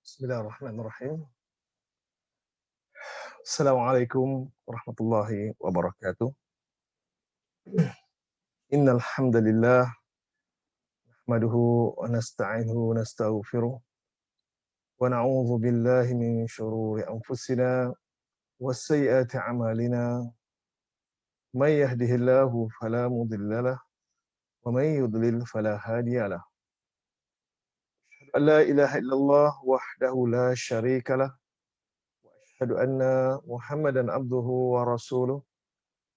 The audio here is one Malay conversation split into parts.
Bismillahirrahmanirrahim. Assalamualaikum warahmatullahi wabarakatuh. Innal hamdalillah nahmaduhu wa nasta'inuhu wa nastaghfiruh wa na'udzu billahi min shururi anfusina was sayyiati a'malina. May yahdihillahu fala mudilla lahu wa may yudlil fala hadiya lahu. La ilaha illallah wahdahu la syarika lah wa asyhadu anna Muhammadan abduhu wa rasuluh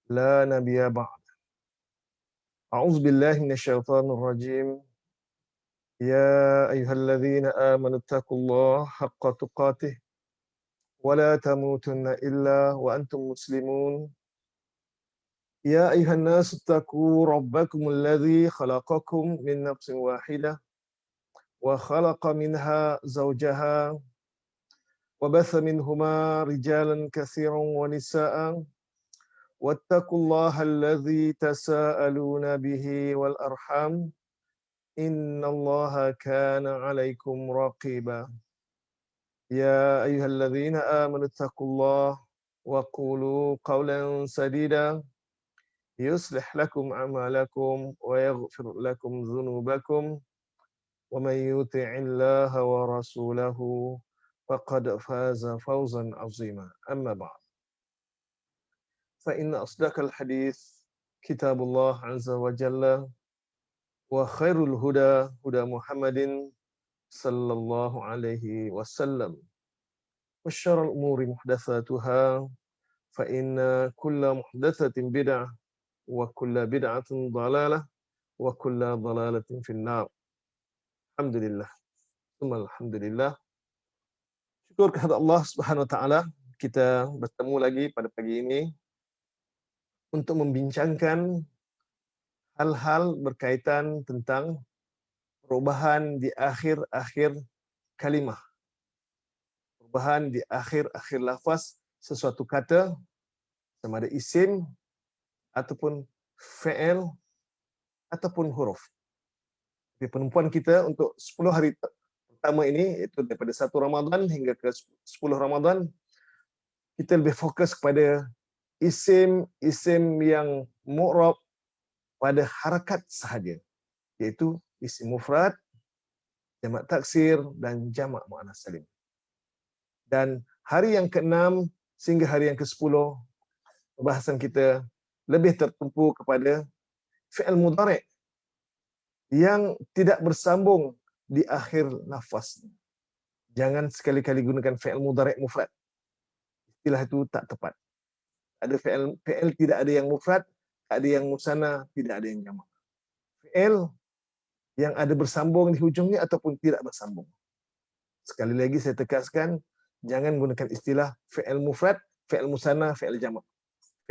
la nabiyya ba'd. A'udzu billahi minasyaitonir rajim. يا أيها الذين آمنوا اتقوا الله حق تقاته ولا تموتن إلا وأنتم مسلمون. يا أيها الناس اتقوا ربكم الذي خلقكم من نفس واحدة وخلق منها زوجها وبث منهما رجالا كثيرا ونساء واتقوا الله الذي تساءلون به والأرحام إن الله كان عليكم رقيبا. يا أيها الذين آمنوا اتقوا الله وقولوا قولا سديدا يصلح لكم أعمالكم ويغفر لكم ذنوبكم ومن يطع الله ورسوله فقد فاز فوزا عظيما. أما بعد فإن أصدق الحديث كتاب الله عز وجل وخير الهدى هدى محمد صلى الله عليه وسلم وشر الأمور محدثاتها فإن كل محدثة بدعة وكل بدعة ضلالة وكل ضلالة في النار. Alhamdulillah. Alhamdulillah. Syukur kepada Allah Subhanahu wa taala, kita bertemu lagi pada pagi ini untuk membincangkan hal-hal berkaitan tentang perubahan di akhir-akhir kalimah. Perubahan di akhir-akhir lafaz sesuatu kata, sama ada isim ataupun fi'il ataupun huruf. Jadi penumpuan kita untuk 10 hari pertama ini, iaitu daripada 1 Ramadan hingga ke 10 Ramadan, kita lebih fokus kepada isim-isim yang mu'rab pada harakat sahaja, iaitu isim mufrad, jamak taksir dan jamak muannas salim. Dan hari yang ke-6 sehingga hari yang ke-10, pembahasan kita lebih tertumpu kepada fi'il mudhari' yang tidak bersambung di akhir lafaz. Jangan sekali-kali gunakan fi'il mudhari' mufrad. Istilah itu tak tepat. Ada fi'il tidak ada yang mufrad, tak ada yang musanna, tidak ada yang jamak. Fi'il yang ada bersambung di hujungnya ataupun tidak bersambung. Sekali lagi saya tegaskan, jangan gunakan istilah fi'il mufrad, fi'il musanna, fi'il jamak.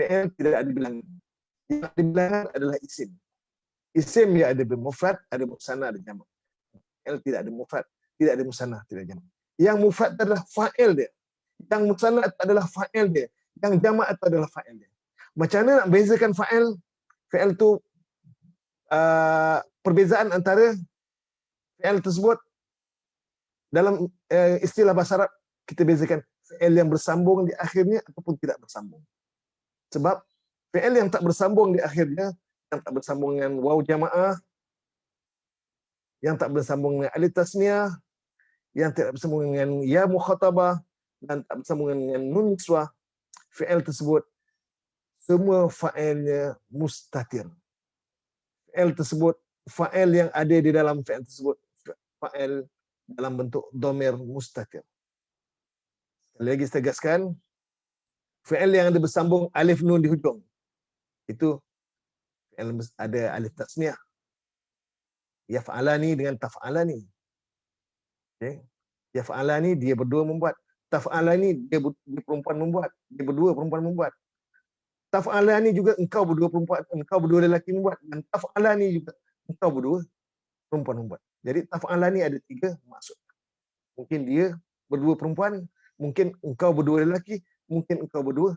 Fi'il tidak ada bilangan. Yang ada bilangan adalah isim. Isim yang ada mufrad, ada musanna, ada jamak. Fi'il tidak ada mufrad, tidak ada musanna, tidak ada jamak. Yang mufrad adalah fa'il dia. Yang musanna adalah fa'il dia. Yang jamak adalah fa'il dia. Macam mana nak bezakan fa'il? Fi'il tu perbezaan antara fi'il tersebut dalam istilah bahasa Arab, kita bezakan fi'il yang bersambung di akhirnya ataupun tidak bersambung. Sebab fi'il yang tak bersambung di akhirnya, yang tak bersambung dengan waw jamaah, yang tak bersambung dengan alif tasniyah, yang tidak bersambung dengan ya mukhatabah, dan tak bersambung dengan nun niswah, fi'il tersebut semua fa'ilnya mustatir. Fi'il tersebut, fa'il yang ada di dalam fi'il tersebut, fa'il dalam bentuk dhamir mustatir. Sekali lagi saya tegaskan, fi'il yang ada bersambung alif nun di hujung, itu fi'il ada alif tasniyah. Yaf'alani dengan taf'alani. Okay. Yaf'alani dia berdua membuat. Taf'alani dia perempuan membuat. Dia berdua perempuan membuat. Taf'alani juga engkau berdua perempuan, engkau berdua lelaki membuat. Dan taf'alani juga engkau berdua perempuan membuat. Jadi taf'alani ada 3 maksud. Mungkin dia berdua perempuan, mungkin engkau berdua lelaki, mungkin engkau berdua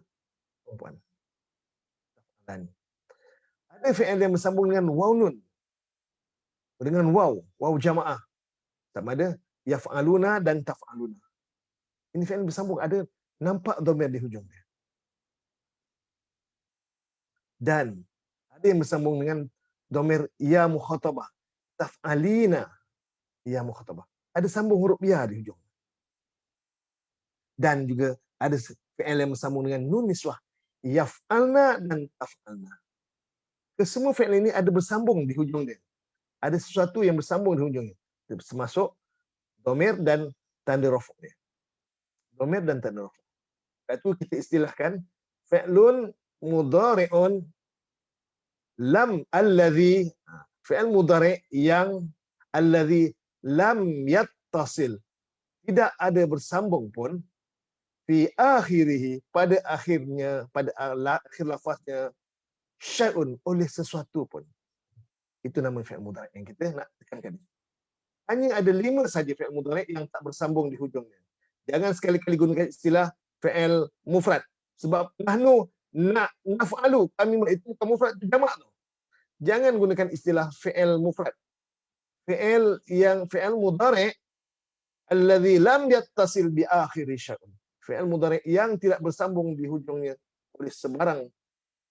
perempuan. Taf'alani. Ada fi'il yang bersambung dengan waw nun. Dengan waw jamaah. Sama ada Yaf'aluna dan taf'aluna. Ini fi'il bersambung, ada nampak dhamir di hujung dia. Dan ada yang bersambung dengan dhamir ya mukhatabah. Taf'alina ya mukhatabah. Ada sambung huruf ya di hujung. Dan juga ada fi'il yang bersambung dengan nun niswah. Yaf'alna dan taf'alna. Kesemua fi'il ini ada bersambung di hujung dia. Ada sesuatu yang bersambung di hujungnya. Termasuk dhamir dan tanda rafa' dia. Dhamir dan tanda rafa'. Itu kita istilahkan fi'lun mudhari'un lam alladhi, fi'il mudhari' yang alladhi lam yattasil, tidak ada bersambung pun, fi akhirih, pada akhirnya, pada akhir lafaznya, syai'un, oleh sesuatu pun. Itu nama fi'il mudhari' yang kita nak tekankan. Hanya ada 5 saja fi'il mudhari' yang tak bersambung di hujungnya. Jangan sekali-kali gunakan istilah fi'il mufrad. Sebab nahnu naf'alu, kami itu mufrad jamak tu. Jangan gunakan istilah fi'il mufrad. Fi'il mudhari' alladhi lam yattasil bi akhiri syai'un. Fi'il mudhari' yang tidak bersambung di hujungnya oleh sebarang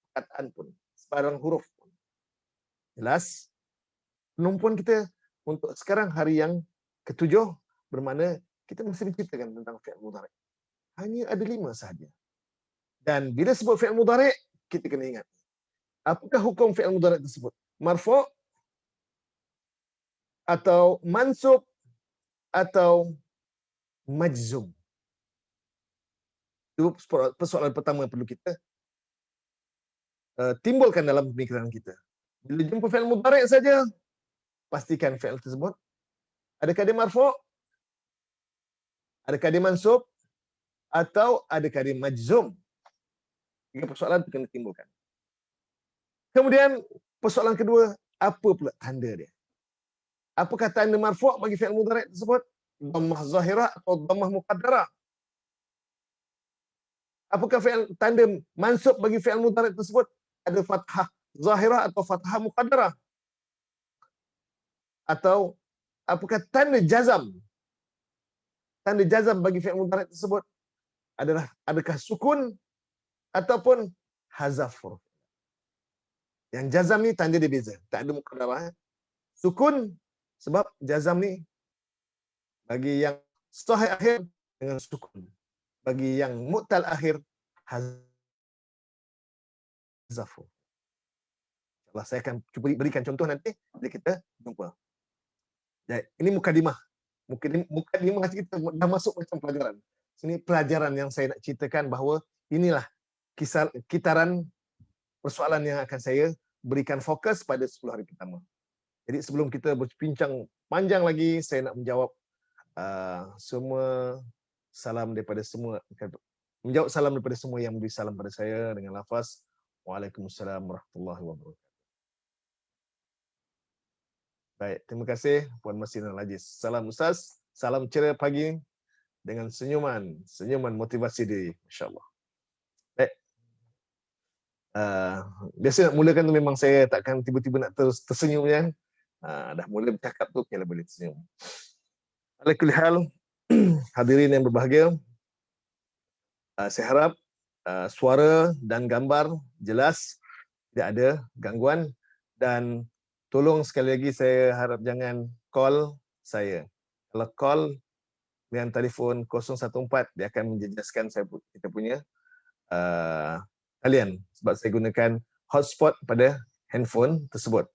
perkataan pun, sebarang huruf pun. Jelas? Penumpuan kita untuk sekarang hari yang ke-7 bermakna kita masih menceritakan tentang fi'il mudhari'. Hanya ada 5 sahaja. Dan bila sebut fi'il mudhari', kita kena ingat, apakah hukum fi'il mudhari' tersebut? Marfu' atau mansub atau majzum? Itu persoalan pertama yang perlu kita timbulkan dalam pemikiran kita. Bila jumpa fi'il mudhari' saja, pastikan fi'il tersebut adakah dia marfu', adakah dia mansub, atau adakah dia majzum. Tiga persoalan itu kena timbulkan. Kemudian persoalan kedua, apa pula tanda dia? Apakah tanda marfu' bagi fi'il mudhari' tersebut? Dhammah zahirah atau dhammah muqaddarah? Apakah tanda mansub bagi fi'il mudhari' tersebut? Ada fathah zahirah atau fathah muqaddarah? Atau apakah tanda jazam? Tanda jazam bagi fi'il mudhari' tersebut adakah sukun ataupun hazaf huruf? Yang jazam ni tanda dia beza, tak ada muqaddarah. Sukun, sebab jazam ni bagi yang sahih akhir dengan sukun, bagi yang mu'tal akhir hazaf. InsyaAllah saya akan cuba berikan contoh nanti bila kita jumpa. Jadi, ini mukadimah. Mukadimah kita dah masuk macam pelajaran. Ini pelajaran yang saya nak ceritakan bahawa inilah kitaran persoalan yang akan saya berikan fokus pada 10 hari pertama. Jadi sebelum kita berbincang panjang lagi, saya nak menjawab semua salam daripada semua, menjawab salam daripada semua yang memberi salam pada saya dengan lafaz Waalaikumsalam warahmatullahi wabarakatuh. Baik, terima kasih Puan Masrin Al-Aziz. Salam Ustaz, salam ceria pagi dengan senyuman motivasi diri, insya-Allah. Baik. Biasa nak mulakan tu memang saya takkan tiba-tiba nak terus tersenyum kan. Dah mula bercakap tu okeylah boleh tersenyum. Ala kulli hal, hadirin yang berbahagia, saya harap suara dan gambar jelas, tidak ada gangguan, dan tolong sekali lagi saya harap jangan call saya. Kalau call dengan telefon 014, dia akan menjejaskan kita punya talian, sebab saya gunakan hotspot pada handphone tersebut.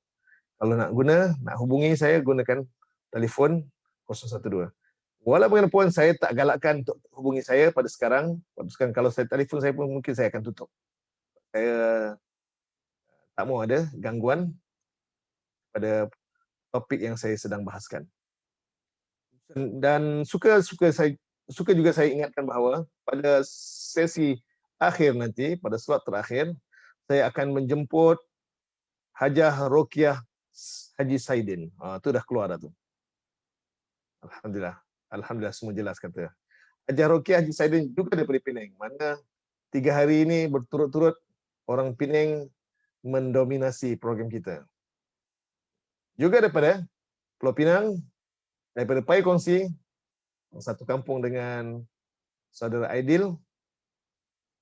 Kalau nak hubungi saya, gunakan telefon 012. Walau bagaimanapun, saya tak galakkan untuk hubungi saya pada sekarang. Kalau saya telefon saya pun mungkin saya akan tutup. Saya tak mahu ada gangguan pada topik yang saya sedang bahaskan. Dan suka juga saya ingatkan bahawa pada sesi akhir nanti, pada slot terakhir, saya akan menjemput Hajah Rokiah Haji Saidin. Itu dah keluar dah tu. Alhamdulillah semua jelas kata. Hajah Rokiah Haji Saidin juga daripada Penang. Mana 3 hari ini berturut-turut orang Penang mendominasi program kita. Juga daripada Pulau Pinang, daripada Pai Kongsi, satu kampung dengan saudara Aidil.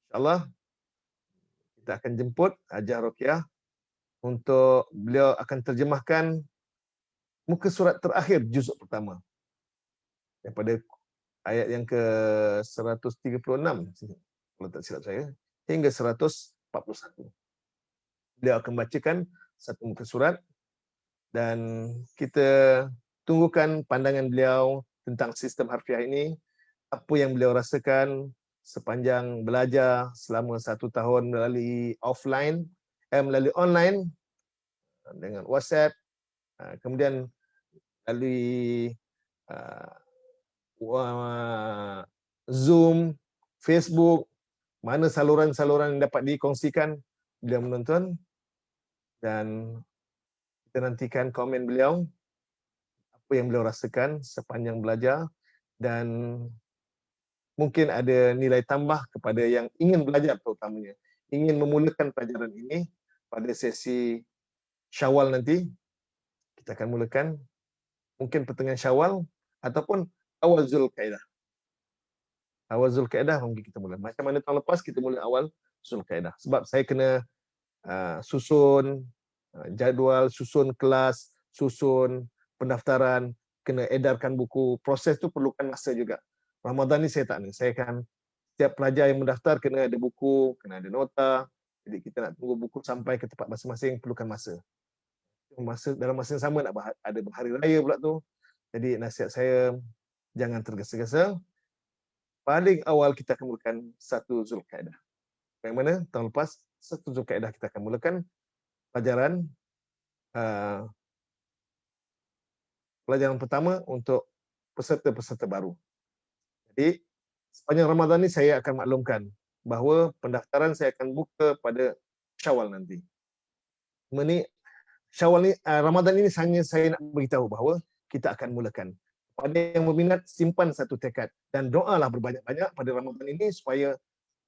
InsyaAllah kita akan jemput Hajah Rokiah untuk beliau akan terjemahkan muka surat terakhir juzuk pertama daripada ayat yang ke 136 kalau tak silap saya hingga 141. Beliau akan bacakan satu muka surat dan kita tunggukan pandangan beliau tentang sistem harfiah ini, apa yang beliau rasakan sepanjang belajar selama 1 tahun melalui melalui online dengan WhatsApp, kemudian melalui Zoom, Facebook, mana saluran-saluran yang dapat dikongsikan beliau menonton, dan kita nantikan komen beliau apa yang beliau rasakan sepanjang belajar, dan mungkin ada nilai tambah kepada yang ingin belajar, terutamanya ingin memulakan pelajaran ini pada sesi Syawal nanti. Kita akan mulakan mungkin pertengahan Syawal ataupun awal Zulkaidah. Awal Zulkaidah mungkin kita mula. Macam mana tahun lepas kita mula awal Zulkaidah. Sebab saya kena susun jadual, susun kelas, susun pendaftaran, kena edarkan buku. Proses tu perlukan masa juga. Ramadan ni saya tak ni. Saya akan setiap pelajar yang mendaftar kena ada buku, kena ada nota. Jadi kita nak tunggu buku sampai ke tempat masing-masing, perlukan masa. Dalam masa yang sama nak ada hari raya pula tu. Jadi nasihat saya jangan tergesa-gesa. Paling awal kita akan mulakan 1 Zulkaidah. Yang mana tahun lepas 1 Zulkaidah kita akan mulakan pelajaran pelajaran pertama untuk peserta-peserta baru. Jadi sepanjang Ramadan ni saya akan maklumkan bahawa pendaftaran saya akan buka pada Syawal nanti. Syawal ni, Ramadan ini hanya saya nak beritahu bahawa kita akan mulakan. Pada yang berminat, simpan satu tekad dan doalah berbanyak-banyak pada Ramadan ini supaya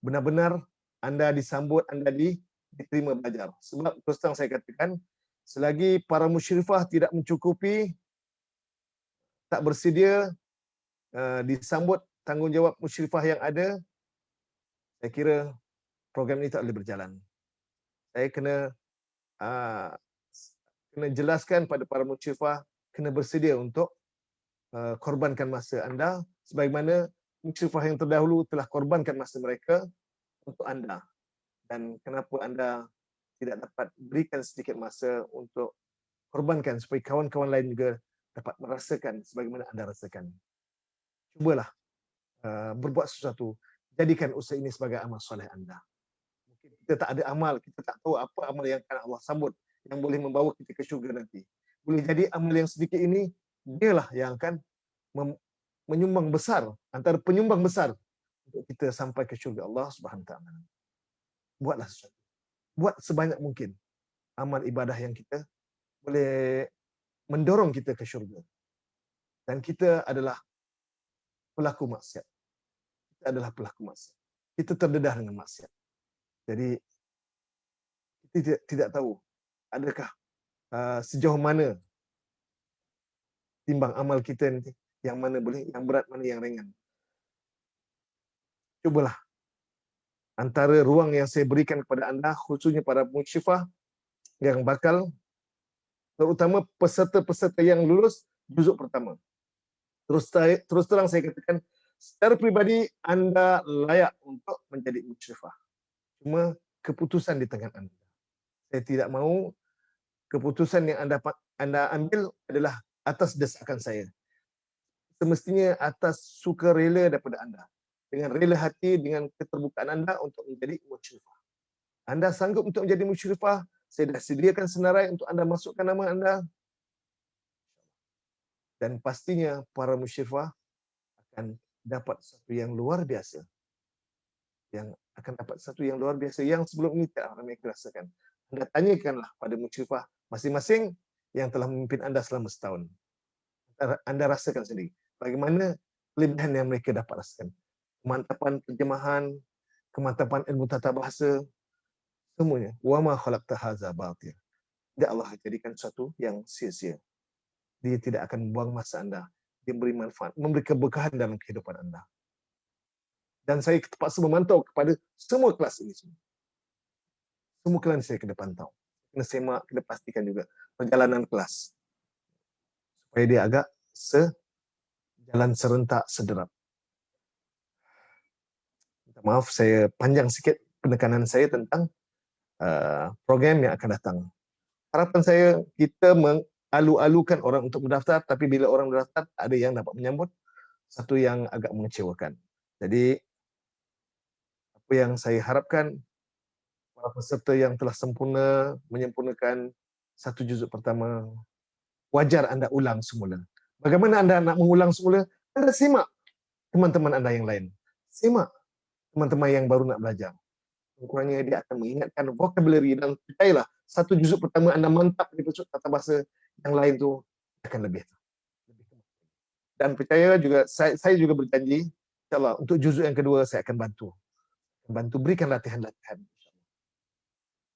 benar-benar anda disambut, anda diterima belajar. Sebab terus terang saya katakan, selagi para musyrifah tidak mencukupi, tak bersedia disambut tanggungjawab musyrifah yang ada, saya kira program ini tak boleh berjalan. Saya kena jelaskan pada para musyrifah, kena bersedia untuk korbankan masa anda sebagaimana musyrifah yang terdahulu telah korbankan masa mereka untuk anda. Dan kenapa anda tidak dapat berikan sedikit masa untuk korbankan supaya kawan-kawan lain juga dapat merasakan sebagaimana anda rasakan. Cubalah berbuat sesuatu. Jadikan usaha ini sebagai amal soleh anda. Mungkin kita tak ada amal, kita tak tahu apa amal yang akan Allah sambut yang boleh membawa kita ke syurga nanti. Boleh jadi amal yang sedikit ini dialah yang akan menyumbang besar, antara penyumbang besar untuk kita sampai ke syurga Allah Subhanahu Wa Taala. Buatlah sesuatu. Buat sebanyak mungkin amal ibadah yang kita boleh mendorong kita ke syurga. Dan kita adalah pelaku maksiat. Kita adalah pelaku maksiat. Kita terdedah dengan maksiat. Jadi kita tidak tahu adakah sejauh mana timbang amal kita nanti, yang mana boleh, yang berat, mana yang ringan. Cubalah antara ruang yang saya berikan kepada anda, khususnya para musyrifah yang bakal, terutama peserta-peserta yang lulus juzuk pertama. Terus terang saya katakan, secara pribadi anda layak untuk menjadi musyrifah. Cuma keputusan di tangan anda. Saya tidak mahu keputusan yang anda ambil adalah atas desakan saya. Semestinya atas sukarela daripada anda. Dengan rela hati, dengan keterbukaan anda untuk menjadi musyrifah. Anda sanggup untuk menjadi musyrifah, saya dah sediakan senarai untuk anda masukkan nama anda. Dan pastinya para musyrifah akan dapat sesuatu yang luar biasa. Yang akan dapat sesuatu yang luar biasa yang sebelum ini tak mereka rasakan. Anda tanyakanlah pada musyrifah masing-masing yang telah memimpin anda selama setahun. Anda rasakan sendiri bagaimana kelebihan yang mereka dapat rasakan. Kemantapan terjemahan, kemantapan ilmu tata bahasa, semuanya. Wa ma khalaqta hadza batil. Tidak Allah jadikan sesuatu yang sia-sia. Dia tidak akan membuang masa anda. dia memberi manfaat, memberi keberkahan dalam kehidupan anda. Dan saya terpaksa memantau kepada semua kelas ini semua. Semua kelas saya kena pantau. Kena semak, kena pastikan juga perjalanan kelas. Supaya dia agak jalan serentak, sederap. Minta maaf, saya panjang sikit penekanan saya tentang program yang akan datang. Harapan saya, kita mengalu-alukan orang untuk mendaftar, tapi bila orang mendaftar, ada yang dapat menyambut, satu yang agak mengecewakan. Jadi, apa yang saya harapkan, para peserta yang telah menyempurnakan satu juzuk pertama, wajar anda ulang semula. Bagaimana anda nak mengulang semula? Anda simak teman-teman anda yang lain. Simak teman-teman yang baru nak belajar. Kurangnya dia akan mengingatkan vocabulary, dan percayalah, satu juzuk pertama anda mantap di tata bahasa, yang lain tu akan lebih. Dan percaya juga, saya juga berjanji, insyaAllah, untuk juzuk yang kedua saya akan bantu berikan latihan-latihan.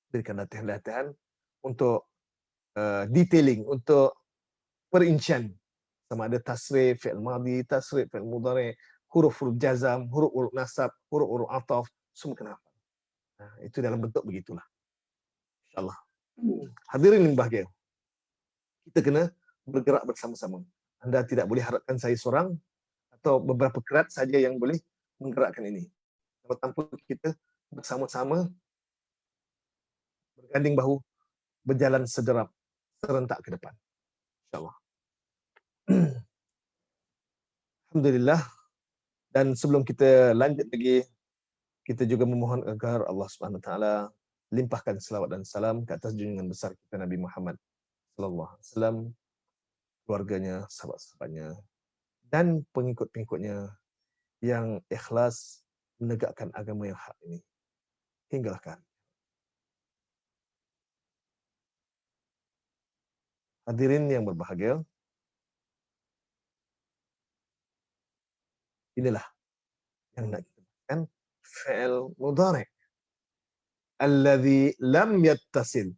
Berikan latihan-latihan untuk detailing, untuk perincian, sama ada tasrif, fi'il madhi, tasrif, fi'il mudhari', huruf-huruf jazam, huruf-huruf nasab, huruf-huruf ataf, semua kena hafal. Itu dalam bentuk begitulah. InsyaAllah. Hadirin yang bahagia, kita kena bergerak bersama-sama. Anda tidak boleh harapkan saya seorang atau beberapa kerat saja yang boleh menggerakkan ini. Kalau tanpa kita bersama-sama, berganding bahu, berjalan sederap, serentak ke depan. InsyaAllah. Alhamdulillah. Dan sebelum kita lanjut lagi, kita juga memohon agar Allah Subhanahu Wa Taala limpahkan selawat dan salam ke atas junjungan besar kita Nabi Muhammad sallallahu alaihi wasallam, keluarganya, sahabat-sahabatnya, dan pengikut-pengikutnya yang ikhlas menegakkan agama yang hak ini hinggalah akhir. Hadirin yang berbahagia, inilah yang nak kita bahaskan, fi'il mudhari' alladhi lam yattasil,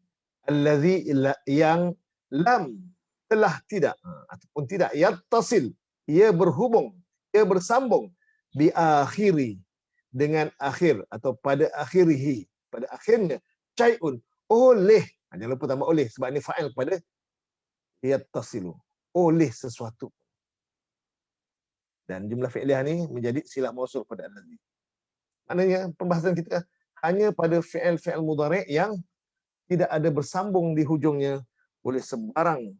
alladhi yang lam, telah tidak, ataupun tidak, yattasil, ia berhubung, ia bersambung, bi akhiri, dengan akhir, atau pada akhirihi, pada akhirnya, syai'un, oleh, jangan lupa tambah oleh, sebab ini fa'il pada yattasilu, oleh sesuatu. Dan jumlah fi'liyah ni menjadi silah mausul pada alladhi. Maknanya pembahasan kita hanya pada fi'il mudhari' yang tidak ada bersambung di hujungnya oleh sebarang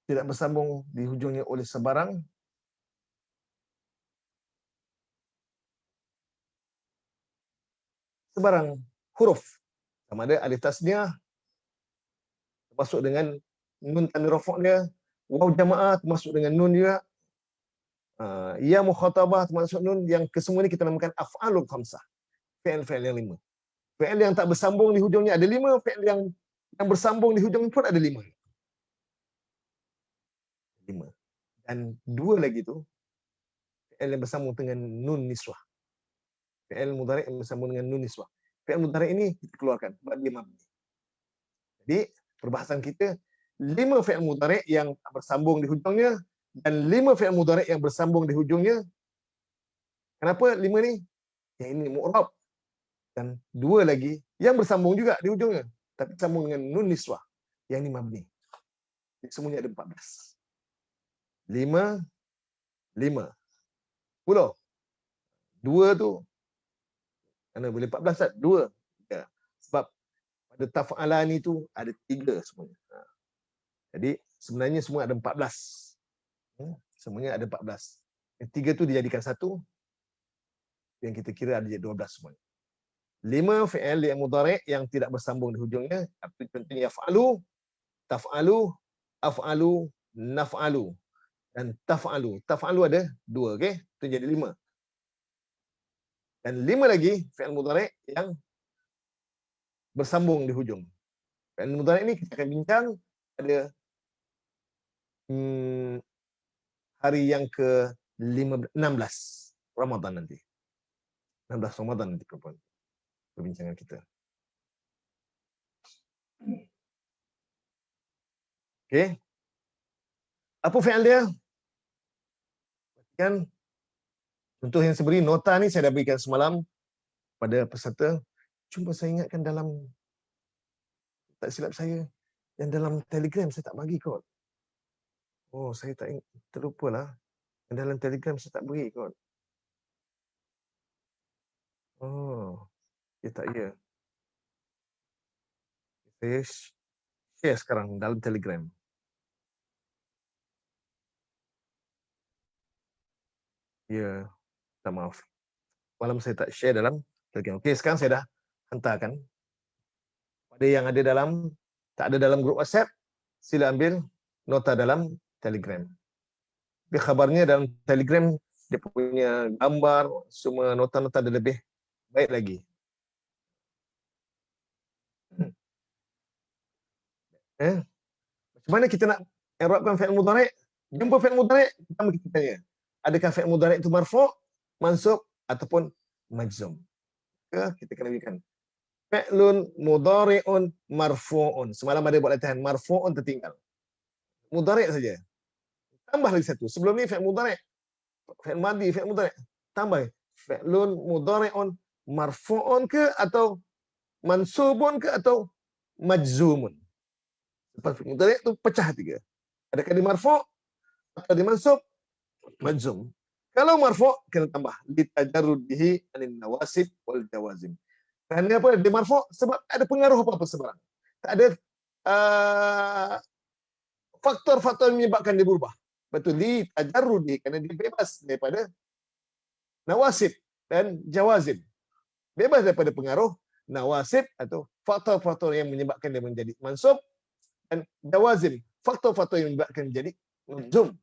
tidak bersambung di hujungnya oleh sebarang huruf, sama ada alif tasniah termasuk dengan nun tanwin rafa' dia, waw jamaah termasuk dengan nun juga, ya mukhatabah termasuk nun, yang kesemua ini kita namakan af'alul khamsah, fi'il yang 5. Fi'il yang tak bersambung di hujungnya ada 5, fi'il yang bersambung di hujungnya pun ada 5. Dan 2 lagi tu fi'il yang bersambung dengan nun niswah. Fi'il mudhari' yang bersambung dengan nun niswah. Fi'il mudhari' ini kita keluarkan sebab dia mabni. Jadi perbahasan kita 5 fi'il mudhari' yang bersambung di hujungnya dan 5 fi'il mudhari' yang bersambung di hujungnya. Kenapa 5 ni? Yang ini mu'rab. Dan 2 lagi yang bersambung juga di hujungnya, tapi sambung dengan nun niswah. Yang ini mabni. Jadi semuanya ada 14. 5, 5. 10. 2 tu mana boleh 14 tak? 2. Ya. Sebab pada taf'alan itu ada 3 semuanya. Jadi sebenarnya semua ada 14. Semuanya ada 14. Yang 3 tu dijadikan 1. Yang kita kira ada 12 semuanya. 5 fi'il yang mudhari' yang tidak bersambung di hujungnya. Contohnya yaf'alu, taf'alu, af'alu, naf'alu. Dan taf'alu. Taf'alu ada 2. Okay? Itu jadi 5. Dan 5 lagi fi'il mudhari' yang bersambung di hujung. Fi'il mudhari' ini kita akan bincang pada hari yang ke-16. Ramadan nanti. 16 Ramadan nanti perbincangan kita. Okey. Apa fi'il dia? Kan contoh yang saya beri, nota ni saya dah berikan semalam pada peserta. Cuma saya ingatkan dalam, tak silap saya, yang dalam Telegram saya tak bagi kot. Oh, saya tak terlupalah. Yang dalam Telegram saya tak beri kot. Oh, ya tak ya. Saya share sekarang dalam Telegram. Ya, tak maaf. Malam saya tak share dalam Telegram. Okey, sekarang saya dah hantarkan. Pada yang ada dalam, tak ada dalam grup WhatsApp, sila ambil nota dalam Telegram. Tapi khabarnya dalam Telegram, dia punya gambar, semua nota-nota dia lebih baik lagi. Macam mana kita nak i'rabkan fi'il mudhari'? Jumpa fi'il mudhari', pertama kita tanya, adakah fi'il mudhari' itu marfu', mansub ataupun majzum? Kita kena berikan fi'lun mudhari'un marfu'un. Semalam ada buat latihan, marfu'un tertinggal. Mudhari' saja. Tambah lagi satu. Sebelum ni fi'il mudhari', fi'il madhi, fi'il mudhari'. Tambah fi'lun mudhari'un marfu'un ke atau mansubun ke atau majzumun. Lepas fi'il mudhari' tu pecah tiga. Adakah dia marfu' atau dia mansub, majzum. Kalau marfu' kena tambah litajarrudihi anin nawasib wal jawazim. Kerana apa? Dia marfu' sebab tak ada pengaruh apa-apa sebarang. Tak ada faktor-faktor yang menyebabkan dia berubah. Betul, litajarrudihi, kerana dia bebas daripada nawasib dan jawazim. Bebas daripada pengaruh nawasib atau faktor-faktor yang menyebabkan dia menjadi mansub, dan jawazim, faktor-faktor yang menyebabkan menjadi majzum.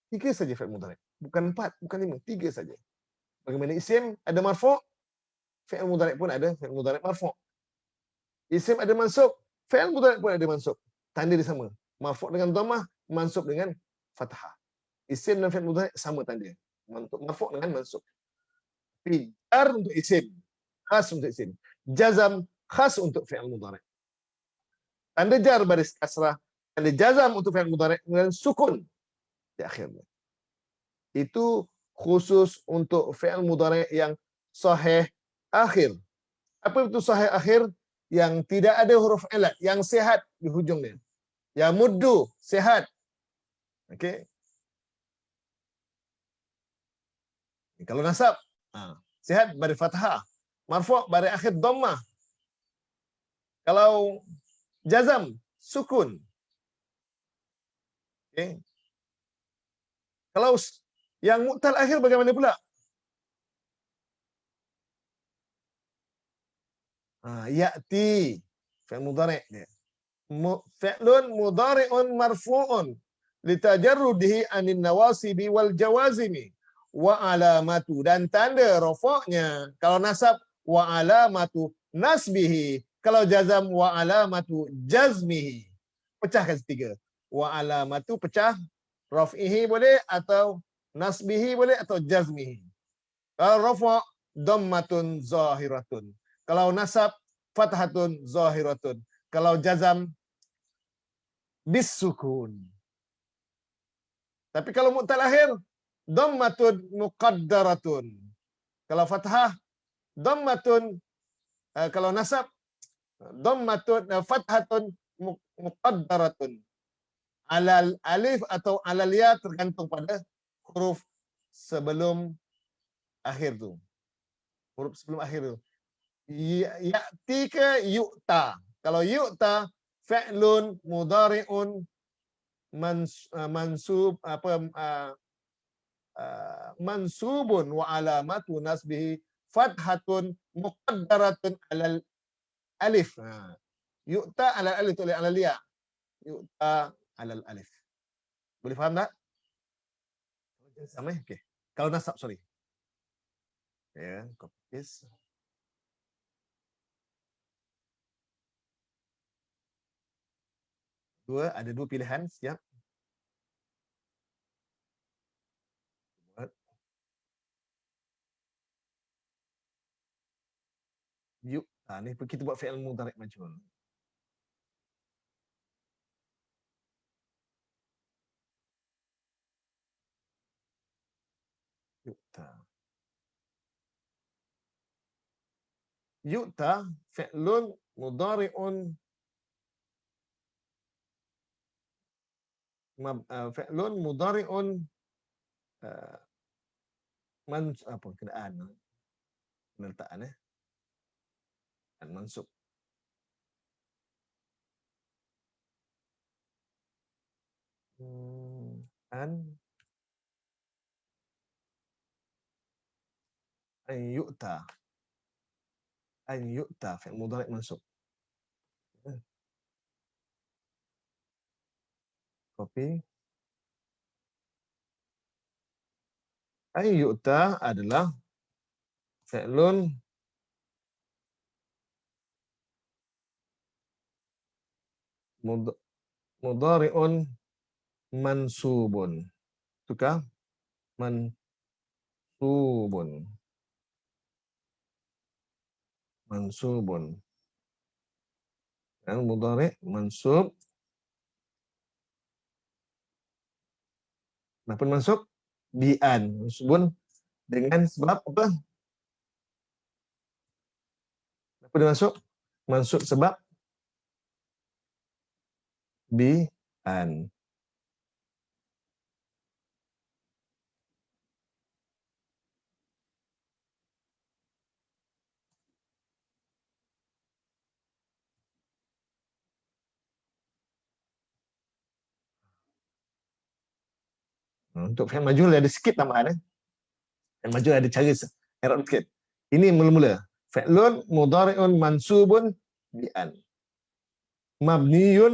Tiga saja fi'il mudhari'. Bukan 4, bukan 5, 3 saja. Bagaimana isim ada marfu', fi'il mudhari' pun ada fi'il mudhari' marfu'. Isim ada mansub, fi'il mudhari' pun ada mansub. Tanda dia sama. Marfu' dengan dhammah, mansub dengan fathah. Isim dan fi'il mudhari' sama tanda. Marfu' dengan mansub. Tapi jar untuk isim, khas untuk isim. Jazam khas untuk fi'il mudhari'. Tanda jar baris kasrah, tanda jazam untuk fi'il mudhari' dengan sukun di akhirnya. Itu khusus untuk fi'il mudhari' yang sahih akhir. Apa itu sahih akhir? Yang tidak ada huruf ilat, yang sihat di hujungnya. Yang muddu, sihat. Okey. Kalau nasab, sihat bari fathah. Marfu' bari akhir dhammah. Kalau jazam, sukun. Okey. Kalau yang mu'tal akhir bagaimana pula? Ya'ti. Fi'il mudhari' dia. Fi'lun mudhari'un marfu'un litajarrudihi anin nawasibi wal jawazimi wa alamatu, dan tanda rafa'nya kalau nasab wa alamatu nasbihi, kalau jazam wa alamatu jazmihi. Pecahkan setiga. Wa alamatu pecah, raf'ihi boleh atau nasbihi boleh atau jazmihi. Kalau rafa' dhammatun zahiratun. Kalau nasab fathatun zahiratun. Kalau jazam bisukun. Tapi kalau mu'tal akhir, dhammatun muqaddaratun. Kalau fathah, dhammatun, kalau nasab, dhammatun, fathatun muqaddaratun. Alal alif atau alal ya tergantung pada huruf sebelum akhir tu. Huruf sebelum akhir tu. Ya'ti ke yu'ta. Kalau yu'ta, fi'lun mudhari'un mansub mansubun wa alamatu nasbihi fathatun muqaddaratun alal alif. Yu'ta alal alif tu alal ya. Yu'ta alal alif. Boleh faham tak? Sama okey. Kalau nasab, sorry. Ya, copy paste. Ada dua pilihan, siap. Ni kita buat fi'il mudhari' majhul. Yu'ta. Yu'ta fi'lun mudhari'un fi'lun mudhari'un uh, apa kenaan peneltaan an mansub. An yu'ta. An yu'ta fi'il mudhari' mansub. Copy. An yu'ta adalah fi'lun mudhari'un mansubun. Tukar mansubun. Mansubun. Yang mudhari' mansub. Kenapa mansub? Bi'an. Mansubun dengan sebab apa? Kenapa dia masuk? Mansub sebab bi'an. Untuk fi'il majhul ada sikit tambahan. Fi'il majhul ada cara Arab sikit. Ini mula-mula. Fi'lun mudhari'un mansubun bi'an. Mabniyun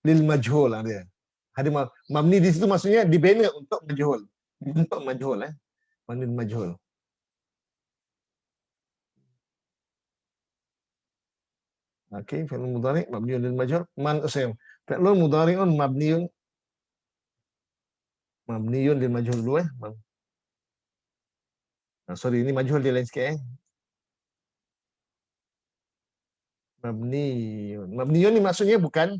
lil majhul dia. Ada mabni di situ maksudnya dibina untuk majhul. Untuk majhul mabni majhul. Okey, fi'il mudhari' mabniyun lil majhul. Fi'lun mudhari'un mabniyun lil majhul dulu sorry, ini majhul dia lain sikit Mabniyun ni maksudnya bukan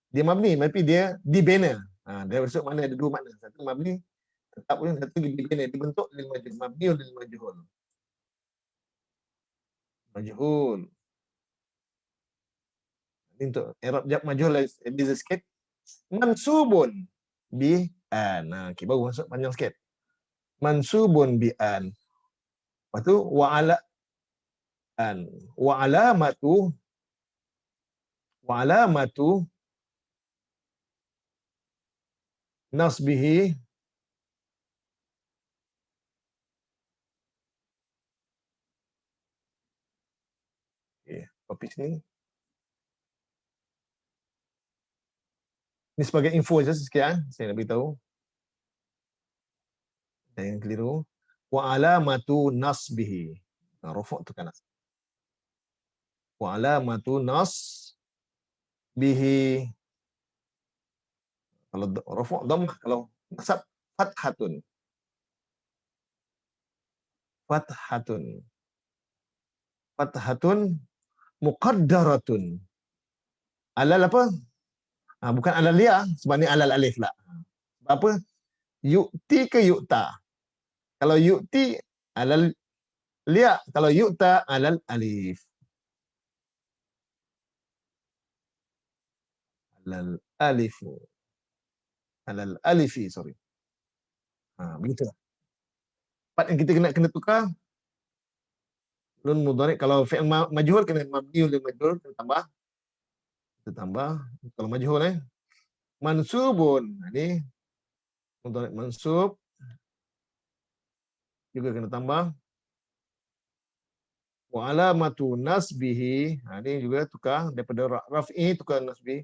dia mabni, tapi dia dibina. Dia maksud mana ada dua makna. Satu mabni tetap pun, satu dibina, dibentuk lil majhul. Mabniyun lil majhul. Majhul. Ini untuk i'rab majhul beza sikit. Mansubun bi an. Okey, baru masuk panjang sikit. Mansubun bi an. Lepas tu wa ala an. Wa alamatu nasbihi kopi sini. Ini sebagai info saja sikit saya nak beritahu. Yang keliru. Wa alamatu nasbihi. Rafa' tu kan. Wa alamatu nasbihi. Kalau rafa' dhammah, kalau nasab fathatun. Fathatun. Fathatun muqaddaratun. Alal apa? Bukan alal ya, sebab ni alal alif lah. Sebab apa? Yu'ti ke yu'ta? Kalau yu'ti alal ya, kalau yu'ta alal alif. Alal alifu. Alal alifi, sorry. Begitulah. Part yang kita kena tukar. Nun mudhari' kalau fi'il majhul kena mabniun lil majhul kena tambah. Kita tambah kalau majhul mansubun. Ini mudhari' mansub juga kena tambah. Wa alamatu nasbihi. Ini juga tukar daripada raf'i tukar nasbi.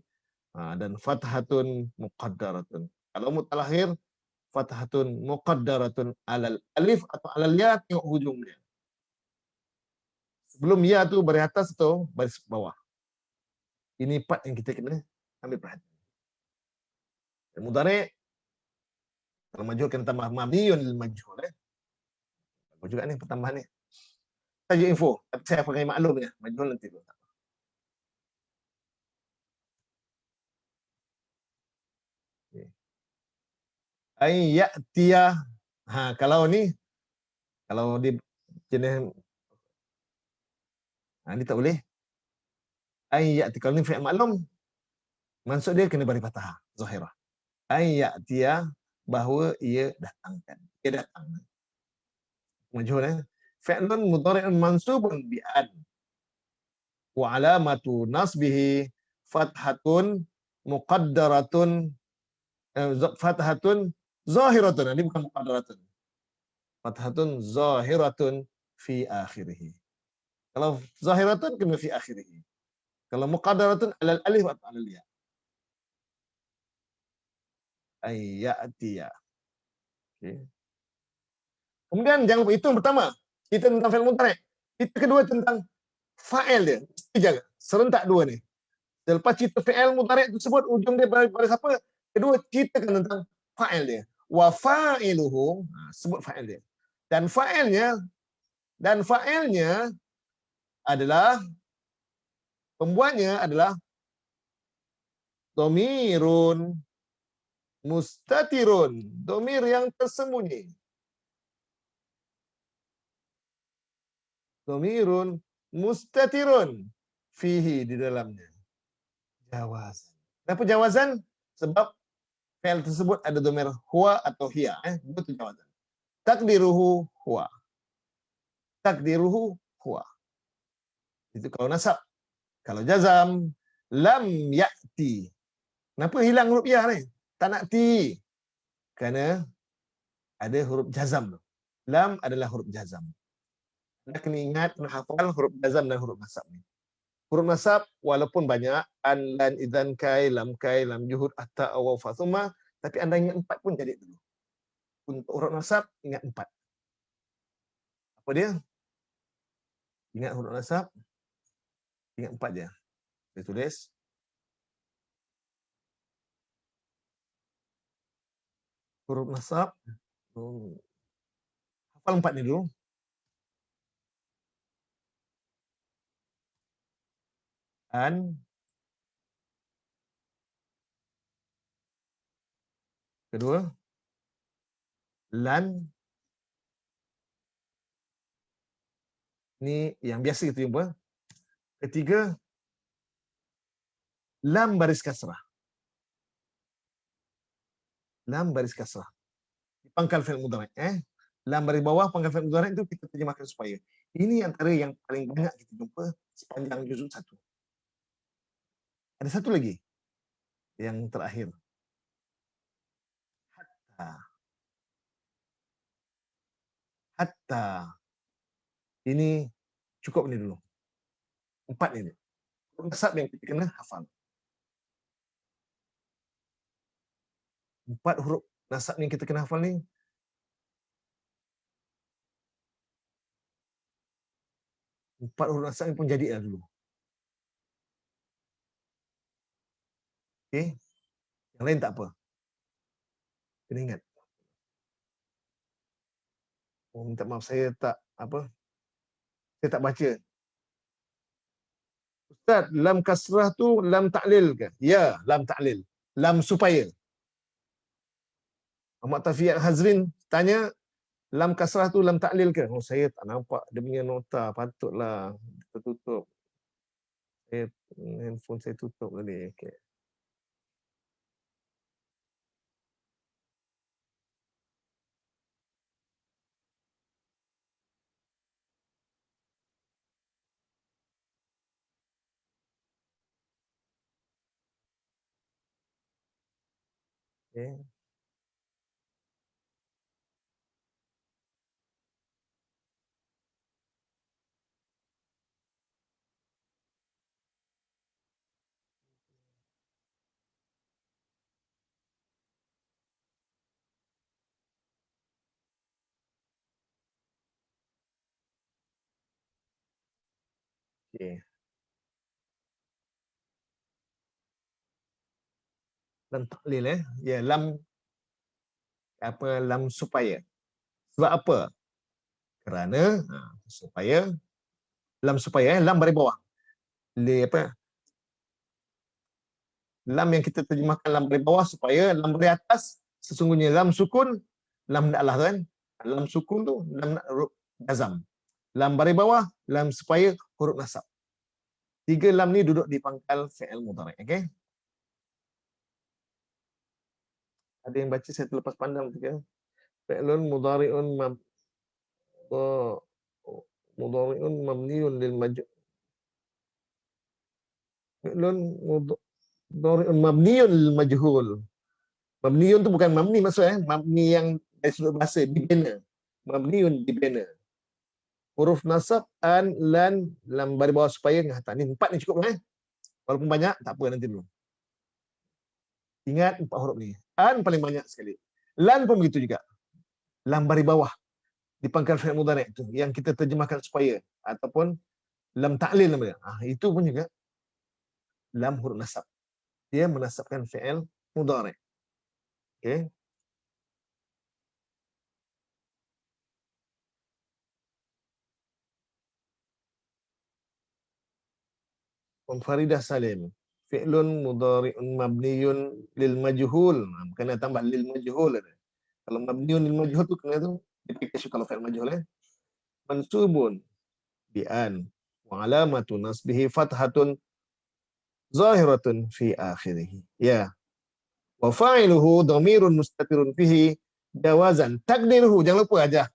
Dan fathatun muqaddaratun. Kalau mutalakhir fathatun muqaddaratun alal alif atau alal ya, tengok hujung dia. Sebelum ya tu baris atas atau baris bawah. Ini part yang kita kena ambil perhatian. Mudhari' kalau majhul kena tambah mabniyun lil majhul. Bagus juga ni pertambahan ni. tajuk info. Tapi saya pakai maklum ya. Majhul nanti dulu. Ay ya'tiya. Kalau ni, kalau di jenis, ni tak boleh. Ay ya'ti. Kalau ni fi'il maklum, maksud dia kena beri fathah. Zahirah. Ay ya'tiya, bahawa ia datangkan. Ia datang. Majhul fi'lun mudhari'un mansubun bi an wa alamatu nasbihi fathatun muqaddaratun fathatun zahiratun. Ini bukan muqaddaratun. Fathatun zahiratun fi akhirih. Kalau zahiratun kena fi akhirih. Kalau muqaddaratun alal alif atau alal ya. Ayyatiya. Okay. Kemudian jangan lupa itu yang pertama. Kita tentang fi'il mudhari'. Itu kedua tentang fa'il dia. Jaga. Serentak dua ni. Selepas cerita fi'il mudhari' tersebut, ujung dia pada siapa? Kedua, ceritakan tentang fa'il dia. Wa fa'iluhu, sebut fa'il dia. Dan fa'ilnya adalah, pembuatnya adalah domirun mustatirun, domir yang tersembunyi. Domirun mustatirun fihi, di dalamnya. Jawazan. Kenapa jawazan? Sebab fi'il tersebut ada domir huwa atau hiya. Itu jawazan. Takdiruhu huwa. Takdiruhu huwa. Itu kalau nasab. Kalau jazam, lam ya'ti. Kenapa hilang huruf ya ni? Tak nak ti. Kerana ada huruf jazam. Lam adalah huruf jazam. Anda kena ingat, kena hafal huruf jazam dan huruf nasab ni. Huruf nasab walaupun banyak, an, lan, idzan, kai, lam juhud, atta, awaw, fa, thumma, tapi anda ingat 4 pun jadi dulu. Untuk huruf nasab, ingat 4. Apa dia? Ingat huruf nasab, ingat 4 je. Saya tulis. Huruf nasab, hafal 4 ni dulu. An, kedua, lan, ni yang biasa kita jumpa. Ketiga, lam baris kasrah. Lam baris kasrah. Pangkal fi'il mudhari'. Lam baris bawah pangkal fi'il mudhari' itu kita terjemahkan supaya. Ini antara yang paling banyak kita jumpa sepanjang juzuk 1. Ada satu lagi. Yang terakhir. Hatta. Hatta. Ini cukup ni dulu. 4 ini. Nasab yang kita kena hafal. 4 huruf nasab yang kita kena hafal ni. 4 huruf nasab ni pun jadilah dulu. Okey. Yang lain tak apa. Kena ingat. Oh, minta maaf saya tak apa. Saya tak baca. Ustaz, lam kasrah tu lam ta'lil ke? Ya, lam ta'lil. Lam supaya. Ahmad Tafiq Hazrin tanya, lam kasrah tu lam ta'lil ke? Oh, saya tak nampak dia punya nota. Patutlah tertutup. Handphone saya tutup tadi. Okay. Okay. Okay. Lam ta'lil ya, lam apa, lam supaya. Sebab apa? Kerana supaya Lam supaya, lam baris bawah. Apa? Lam yang kita terjemahkan lam baris bawah supaya lam baris atas sesungguhnya lam sukun, lam naklah kan. Lam sukun tu lam nak huruf jazam. Lam baris bawah, lam supaya huruf nasab. Tiga lam ni duduk di pangkal fi'il mudhari'. Okey. Ada yang baca saya terlepas pandang tu kan. Fi'lun mudhari'un mudhari'un mabniun lil majhul. Fi'lun mudhari'un mabniun lil majhul. Mabniun tu bukan mabni maksudnya, mabni yang dari sudut bahasa dibina. Mabniun dibina. Huruf nasab an, lan, lam baris bawah supaya dengan hatta. Ni empat ni cukup kan? Walaupun banyak tak apa nanti dulu. Ingat empat huruf ni. An paling banyak sekali. Lan pun begitu juga. Lam baris bawah di pangkal fi'il mudhari' itu yang kita terjemahkan supaya ataupun lam ta'lil namanya. Itu pun juga lam huruf nasab. Dia menasabkan fi'il mudhari'. Okey. Munfaridah salim. Fi'lun mudhari'un mabniyun lil majhul. Kena tambah lil majhul ada. Kalau mabniyun lil majhul tu kena tu dipikir kalau fi'il majhul mansubun bi an wa alamatu nasbihi fathatun zahiratun fi akhirih. Ya. Wa fa'iluhu dhamirun mustatirun fihi jawazan. Takdiruhu, jangan lupa aja.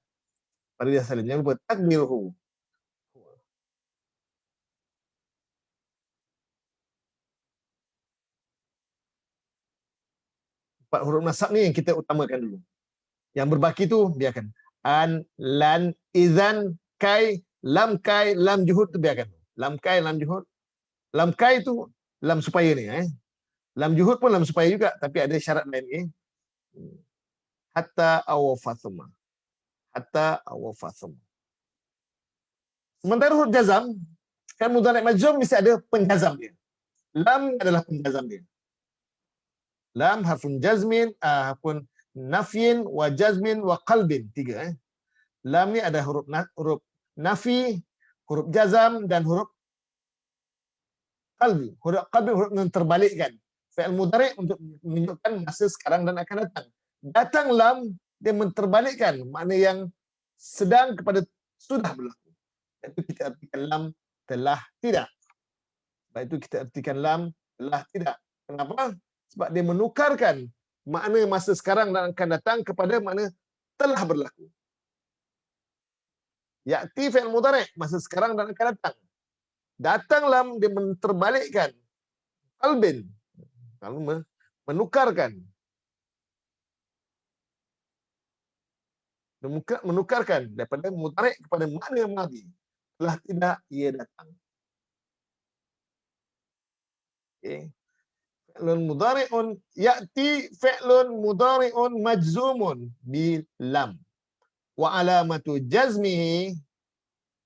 Faridah salim, jangan lupa takdiruhu. Empat huruf nasab ni yang kita utamakan dulu. Yang berbaki tu biarkan. An, lan, izan, kai, lam juhud tu biarkan. Lam kai, lam juhud. Lam kai tu lam supaya ni. Lam juhud pun lam supaya juga. Tapi ada syarat lain. Hatta awafathuma. Hatta awafathuma. Sementara huruf jazam, kan mudhari' majzum mesti ada penjazam dia. Lam adalah penjazam dia. Lam harfun jazmin, harfun nafyin wa jazmin wa qalbin. Tiga. Lam ni ada huruf nafi, huruf jazam dan huruf qalbi. Huruf qalbi huruf yang terbalikkan. Fi'il mudhari' untuk menunjukkan masa sekarang dan akan datang. Datang lam dia menterbalikkan makna yang sedang kepada sudah berlaku. Itu kita artikan lam telah tidak. Sebab itu kita artikan lam telah tidak. Kenapa? Sebab dia menukarkan makna masa sekarang dan akan datang kepada makna telah berlaku. Ya'ti fi'il mudhari' masa sekarang dan akan datang. Datang lam dia menterbalikkan qalbin. Kalau menukarkan. Menukarkan daripada mudhari' kepada makna madhi. Telah tidak ia datang. Okey. Fi'lun mudhari'un ya'ti fi'lun mudhari'un majzumun bi lam. Wa alamatu jazmihi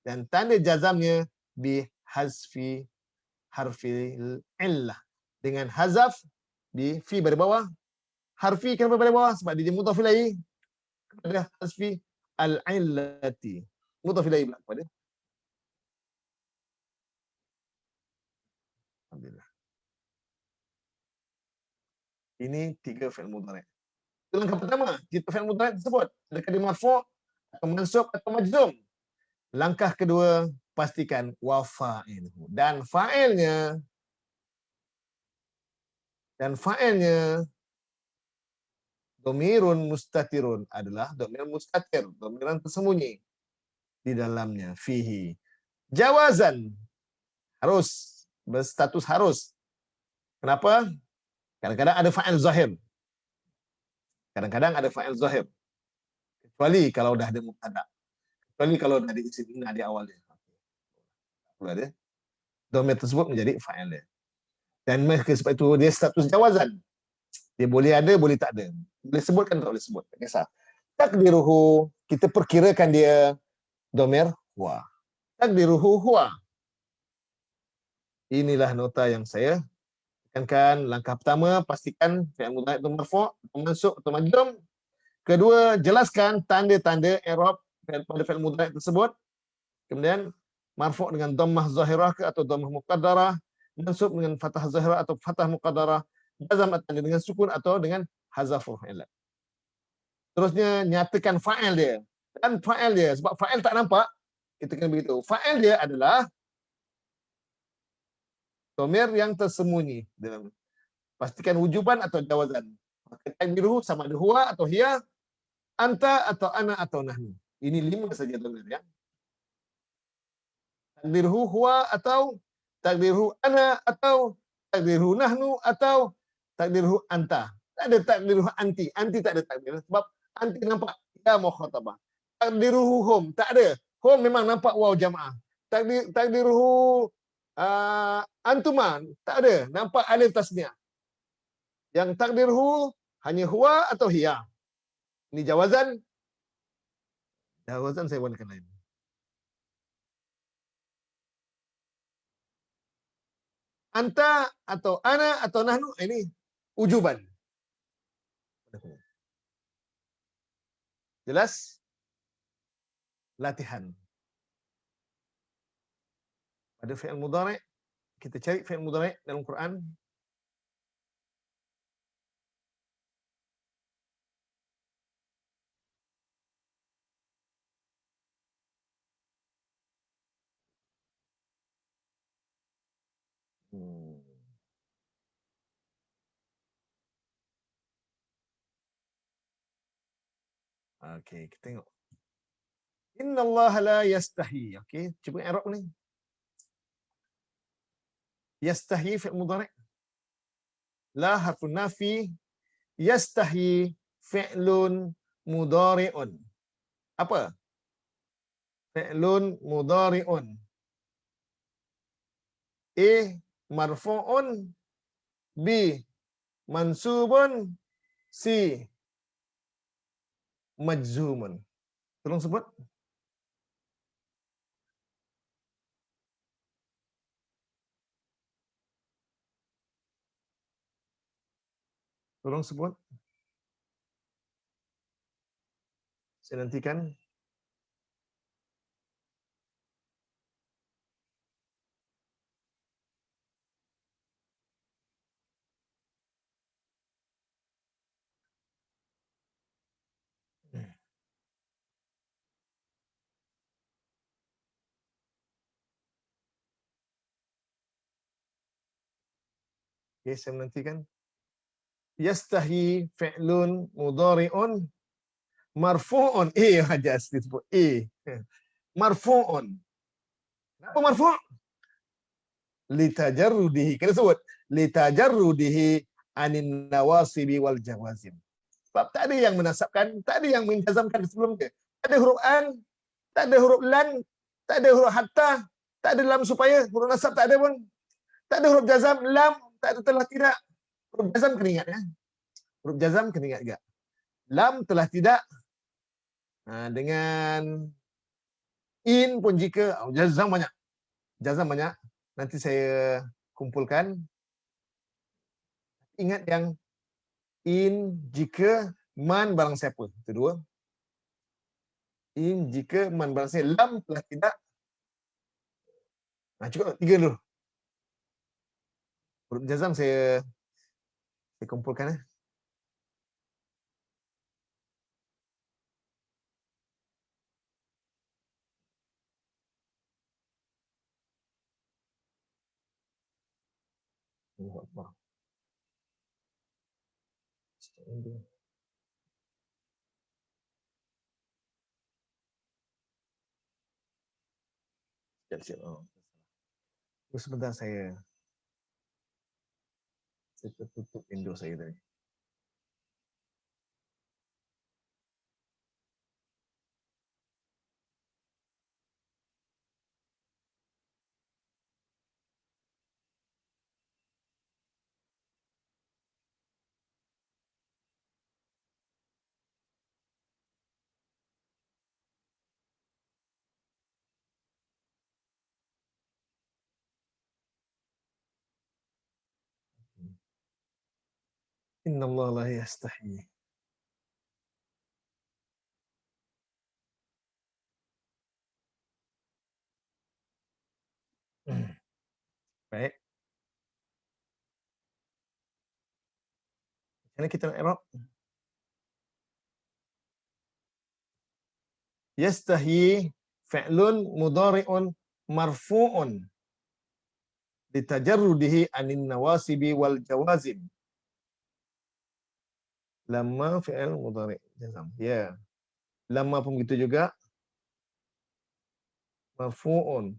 dan tanda jazamnya bi hazfi harfil illah. Dengan hazaf di fi pada bawah. Harfi kenapa pada bawah? Sebab dia mudhaf ilaih kepada hazfi al-illati. Mudhaf ilaih pula kepada. Alhamdulillah. Ini tiga fi'il mudhari'. Itu langkah pertama, kita fi'il mudhari' tersebut adakah dia marfu' atau mansub atau majzum. Langkah kedua, pastikan wa fa'ilhu dan fa'ilnya dhamirun mustatirun adalah dhamir mustatir, dhamiran tersembunyi di dalamnya fihi. Jawazan harus berstatus harus. Kenapa? Kadang-kadang ada fa'il zahir. Kadang-kadang ada fa'il zahir. Kecuali kalau dah ada mubtada. Kecuali kalau dah ada isim inna di awal dia. Kalau ada dhamir tersebut menjadi fa'il dia. Dan sebab itu dia status jawazan. Dia boleh ada, boleh tak ada. Boleh sebutkan tak boleh sebut. Tak kisah. Takdiruhu, kita perkirakan dia dhamir huwa. Takdiruhu huwa. Inilah nota yang saya tekankan. Langkah pertama, pastikan fi'il mudhari' itu marfu', atau mansub, atau majzum. Kedua, jelaskan tanda-tanda i'rab pada fi'il mudhari' tersebut. Kemudian, marfu' dengan dhammah zahirah ke atau dhammah muqaddarah, mansub dengan fathah zahirah atau fathah muqaddarah, jazam at-tani dengan sukun atau dengan hazaful fi'il. Terusnya nyatakan fa'il dia. Dan fa'il dia, sebab fa'il tak nampak, kita kena beritahu. Fa'il dia adalah dhamir yang tersembunyi dalam. Pastikan wujuban atau jawazan. Maka takdiruhu sama ada huwa atau hiya, anta atau ana atau nahnu. Ini 5 saja dhamir ya. Takdiruhu huwa atau takdiruhu ana atau takdiruhu nahnu atau takdiruhu anta. Tak ada takdiruhu anti. Anti tak ada takdir sebab anti nampak ya mukhatabah. Takdiruhu hum tak ada. Hum memang nampak waw jamaah. Takdiruhu antuman tak ada. Nampak alif tasniah. Yang takdiruhu hanya huwa atau hiya. Ini jawazan. Jawazan saya warnakan lain. Anta atau ana atau nahnu ini ujuban. Jelas? Latihan. Pada fi'il mudhari', kita cari fi'il mudhari' dalam Quran. Okey, kita tengok. Innallaha la yastahi. Okey, cuba i'rab ni. Yastahi fi'il mudhari'. La harfun nafi. Yastahi fi'lun mudhari'un. Apa? Fi'lun mudhari'un. A marfu'un, B mansubun, C majzumun. Tolong sebut. Tolong sebut. Saya nantikan. Okey, saya menantikan. Yastahi fi'lun mudhari'un marfu'un. Aja disebut. Marfu'un. Kenapa marfu'? Litajarrudihi. Kena sebut. Litajarrudihi anin nawasibi wal jawazim. Sebab tak ada yang menasabkan, tak ada yang menjazamkan sebelum dia. Tak ada huruf an, tak ada huruf lan, tak ada huruf hatta, tak ada lam supaya, huruf nasab tak ada pun. Tak ada huruf jazam, lam, tak ada telah tidak. Huruf jazam kena ingat ya. Huruf jazam kena ingat juga. Lam telah tidak. Dengan in pun jika, jazam banyak. Jazam banyak. Nanti saya kumpulkan. Ingat yang in jika man barang siapa. Itu dua. In jika man barang siapa. Lam telah tidak. Cukup 3 dulu. Huruf jazam saya kumpulkan. Allah. Sebentar saya tutup window saya tadi. Innallaha la yastahi. Baik. Macam mana kita nak i'rab? Yastahi fi'lun mudhari'un marfu'un litajarrudihi anin nawasibi wal jawazim. Lamma fi'il mudhari' jazam. Ya. Lamma pun begitu juga. Marfu'un.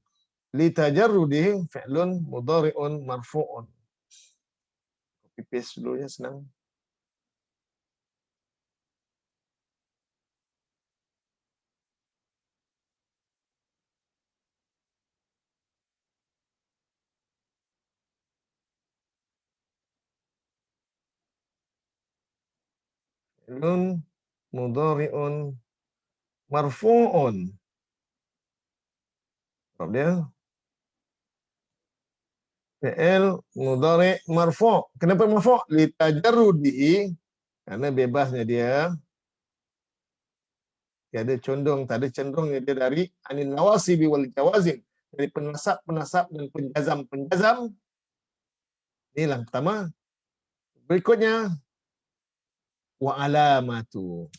Litajarrudihi fi'lun mudhari'un marfu'un. Copy paste dulu ya, senang. Fi'lun mudhari'un marfu'un. Apa dia? Fi'il mudhari' marfu'. Kenapa marfu'? Litajarrudihi, karena bebasnya dia, tiada condong, tak ada cenderungnya dia dari anin nawasibi wal jawazim, dari penasab-penasab dan penjazam-penjazam. Inilah pertama. Berikutnya wa alamatu.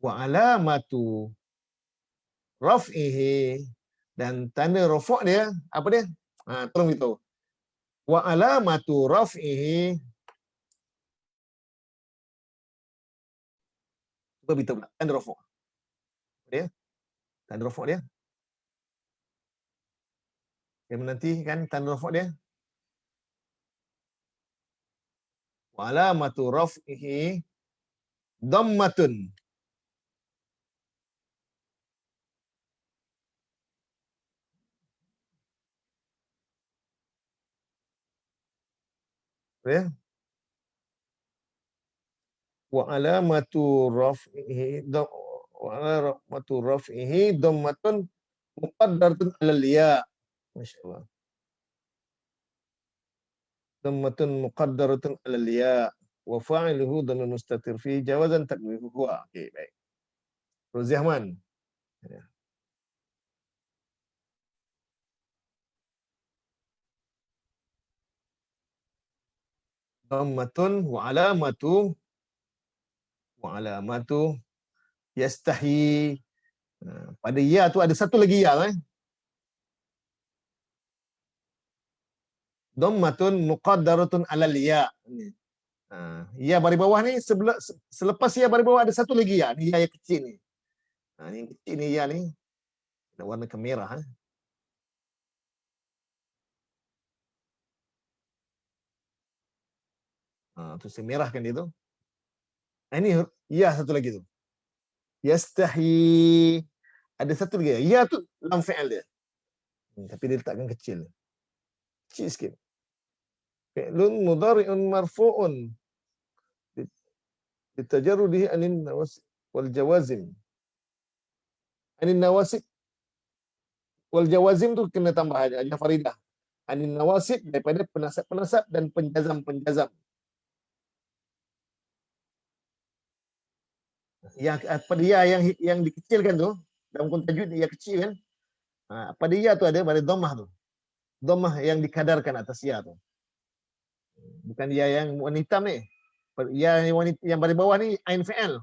Wa alamatu raf'ihi, dan tanda rafa' dia apa dia? Tolong beritahu. Wa alamatu raf'ihi, cuba beritahu pula tanda rafa' dia. Tanda rafa' dia. Yang menantikan tanda rafa' dia. Wa alamatu raf'ihi dhammatun. Ya. Wa alamatu raf'ihi dhammatun muqaddaratun 'alal ya. Masyaallah. Dhammatun muqaddaratun 'alal ya wa fa'iluhu dhammun mustatir fi jawazan taqdiruhu huwa. Okey, baik. Rozi Ahmad. Ya. Dhammatun wa alamatu yastahi. Pada ya tu ada satu lagi ya, Dhammatun muqaddaratun 'alal ya. Ya baris bawah ni selepas ya baris bawah ada satu lagi ya. Ni ya yang kecil ni. Ni yang kecil ni ya ni. Ada warna kemerah. Tu saya merahkan dia tu. Ini ya satu lagi tu. Yastahi. Ada satu lagi. Ya tu lam fi'il dia. Tapi dia letakkan kecil. Kecil sikit. Fi'lun mudhari'un marfu'un litajarrudihi anin nawasib wal jawazim. Anin nawasib wal jawazim tu kena tambah aja faridah. Anin nawasib daripada penasab-penasab dan penjazam-penjazam. Yang pada ya yang dikecilkan tu dalam hukum tajwid ya kecil kan. Pada ya tu ada pada dhammah tu. Dhammah yang dikadarkan atas ya tu. Bukan ya yang warna hitam ni. Ya yang baris bawah ni ain fi'il.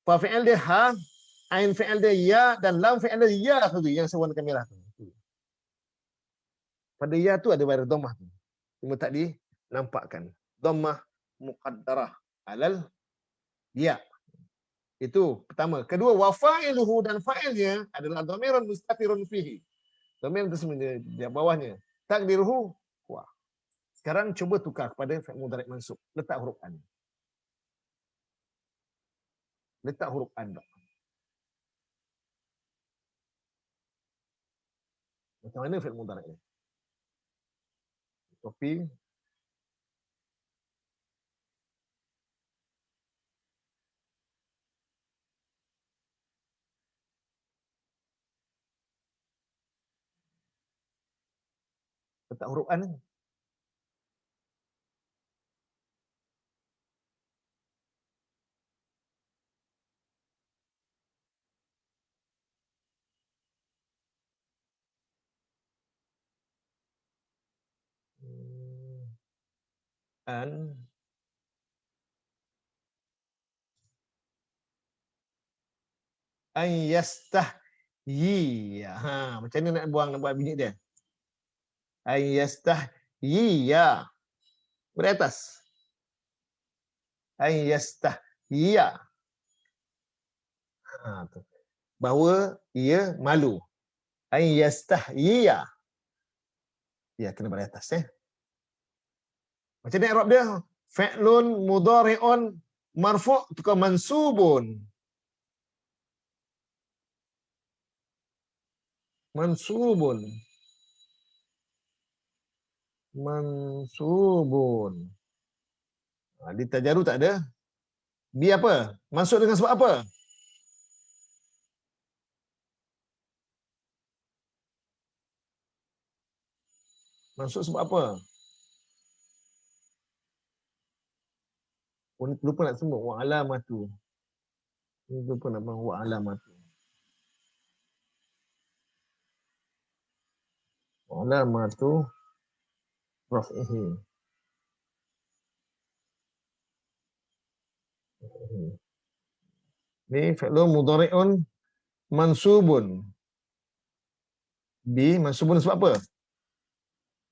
Fa fi'il dia ha, ain fi'il dia ya, dan lam fi'il dia ya tu yang sewarna merah tu. Pada ya tu ada baris dhammah tu. Cuma tak dinampakkan. Dhammah muqaddarah alal ya. Itu pertama. Kedua, wa fa'iluhu, dan fa'ilnya adalah dhamirun mustatirun fihi. Dhamir tersembunyi di bawahnya. Takdiruhu wa. Sekarang cuba tukar kepada fi'il mudhari' mansub. Letak huruf an. Letak huruf an. Macam mana fi'il mudhari' ni? Copy. Letak huruf an. An yastahyi. Macam ni nak buang, nak buat bunyi dia. An yastahyiya. Beri atas. An yastahyiya. Tu. Bahawa ia malu. An yastahyiya. Ya, kena beri atas. Macam ni Arab dia. Fi'lun mudhari'un marfu' tukar mansubun. Mansubun. Mansubun. Di tajaru tak ada. Bi apa? Masuk dengan sebab apa? Masuk sebab apa? Lupa nak sebut. Wa alamatu. Lupa nak bang. Wa alamatu. Wa alamatu. Raf'ihi. Ni fi'lun mudhari'un mansubun. Bi mansubun sebab apa?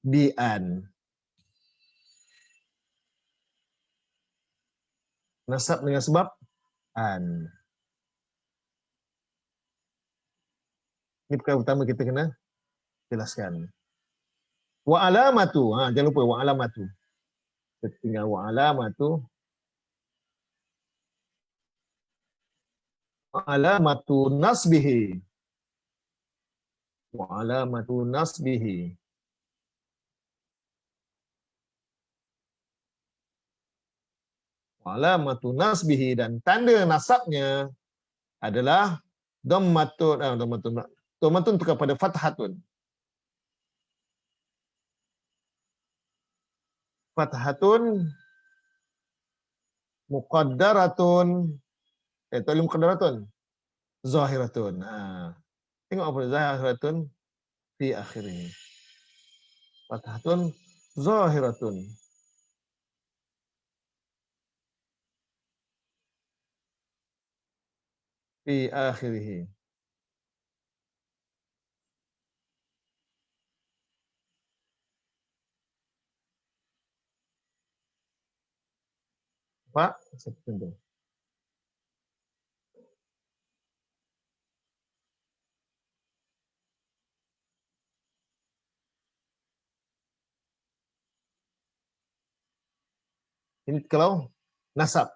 Bi'an. Nasab dengan sebab an. Ini perkara pertama kita kena jelaskan. Wa alamatu. Jangan lupa wa alamatu. Kita tinggal wa alamatu. Wa alamatu nasbihi. Wa alamatu nasbihi. Alamatu nasbihi, dan tanda nasabnya adalah dhammatun. Dhammatun tukar pada fathatun. Fathatun muqaddaratun. Tolong muqaddaratun. Zahiratun. Tengok apa zahiratun fi akhirih. Fathatun zahiratun. Fi akhirih. Pak, sebentar. Ini kalau nasab.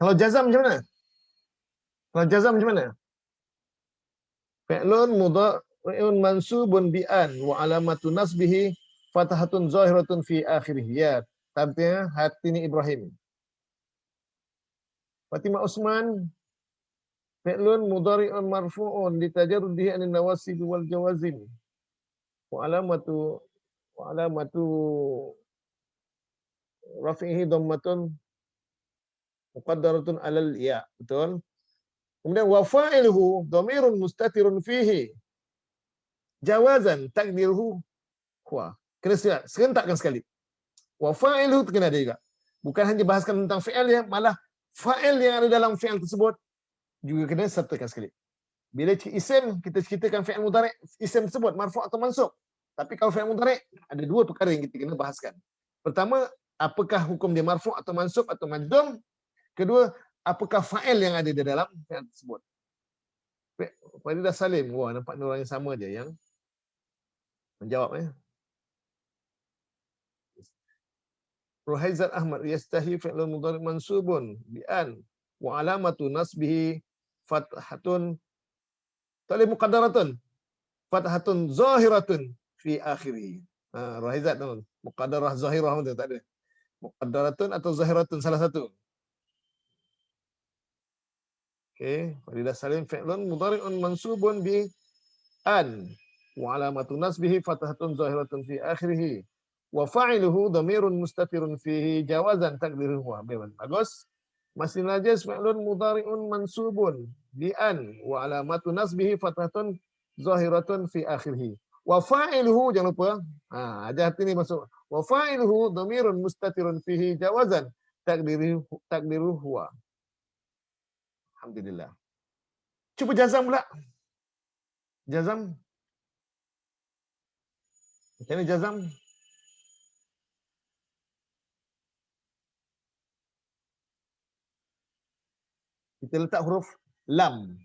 Kalau jazam macam mana? Kalau jazam macam mana? Fi'lun mudhari'un mansubun bi'an wa alamatu nasbihi fathatun zahiratun fi akhirih. Ya, tampilnya Hatini Ibrahim. Fatimah Usman. Fi'lun mudhari'un marfu'un litajarrudihi anin nawasib wal jawazim. Wa alamatu rafi'ihi dhammatun muqaddaratun alal ya. Betul? Kemudian wa fa'iluhu dhamirun mustatirun fihi jawazan takdiruhu huwa. Kena serentakkan sekali. Wa fa'iluhu kena ada juga. Bukan hanya bahaskan tentang fi'il ya, malah fa'il yang ada dalam fi'il tersebut juga kena sertakan sekali. Bila isim, kita ceritakan fi'il mudhari', isim tersebut marfu' atau mansub. Tapi kalau fi'il mudhari' ada dua perkara yang kita kena bahaskan. Pertama, apakah hukum dia marfu' atau mansub atau majdum? Kedua, apakah fa'il yang ada di dalam fi'il tersebut? Faridah Salim, wah nampak orang yang sama je yang menjawab ya. Ruhaizat Ahmad, yastahi fi'lun mudhari' mansubun bi'an wa alamatu nasbihi fathatun talib muqaddaratun fathatun zahiratun fi akhirih. Ruhaizat tu muqaddarah zahirah tu tak ada. Muqaddaratun atau zahiratun salah satu. Okey, Faridah Salim fi'lun mudhari'un mansubun bi an wa alamatu nasbihi fathatun zahiratun fi akhirih wa fa'iluhu dhamirun mustatirun fihi jawazan takdiruhu. Bagus. Masih najis fi'lun mudhari'un mansubun bi an wa alamatu nasbihi fathatun zahiratun fi akhirih wa fa'iluhu, jangan lupa ajar hati ni masuk Wa fa'iluhu dhamirun mustatirun fihi jawazan takdiruhu huwa. Alhamdulillah. Cuba jazam pula. Jazam. Macam mana jazam? Kita letak huruf lam.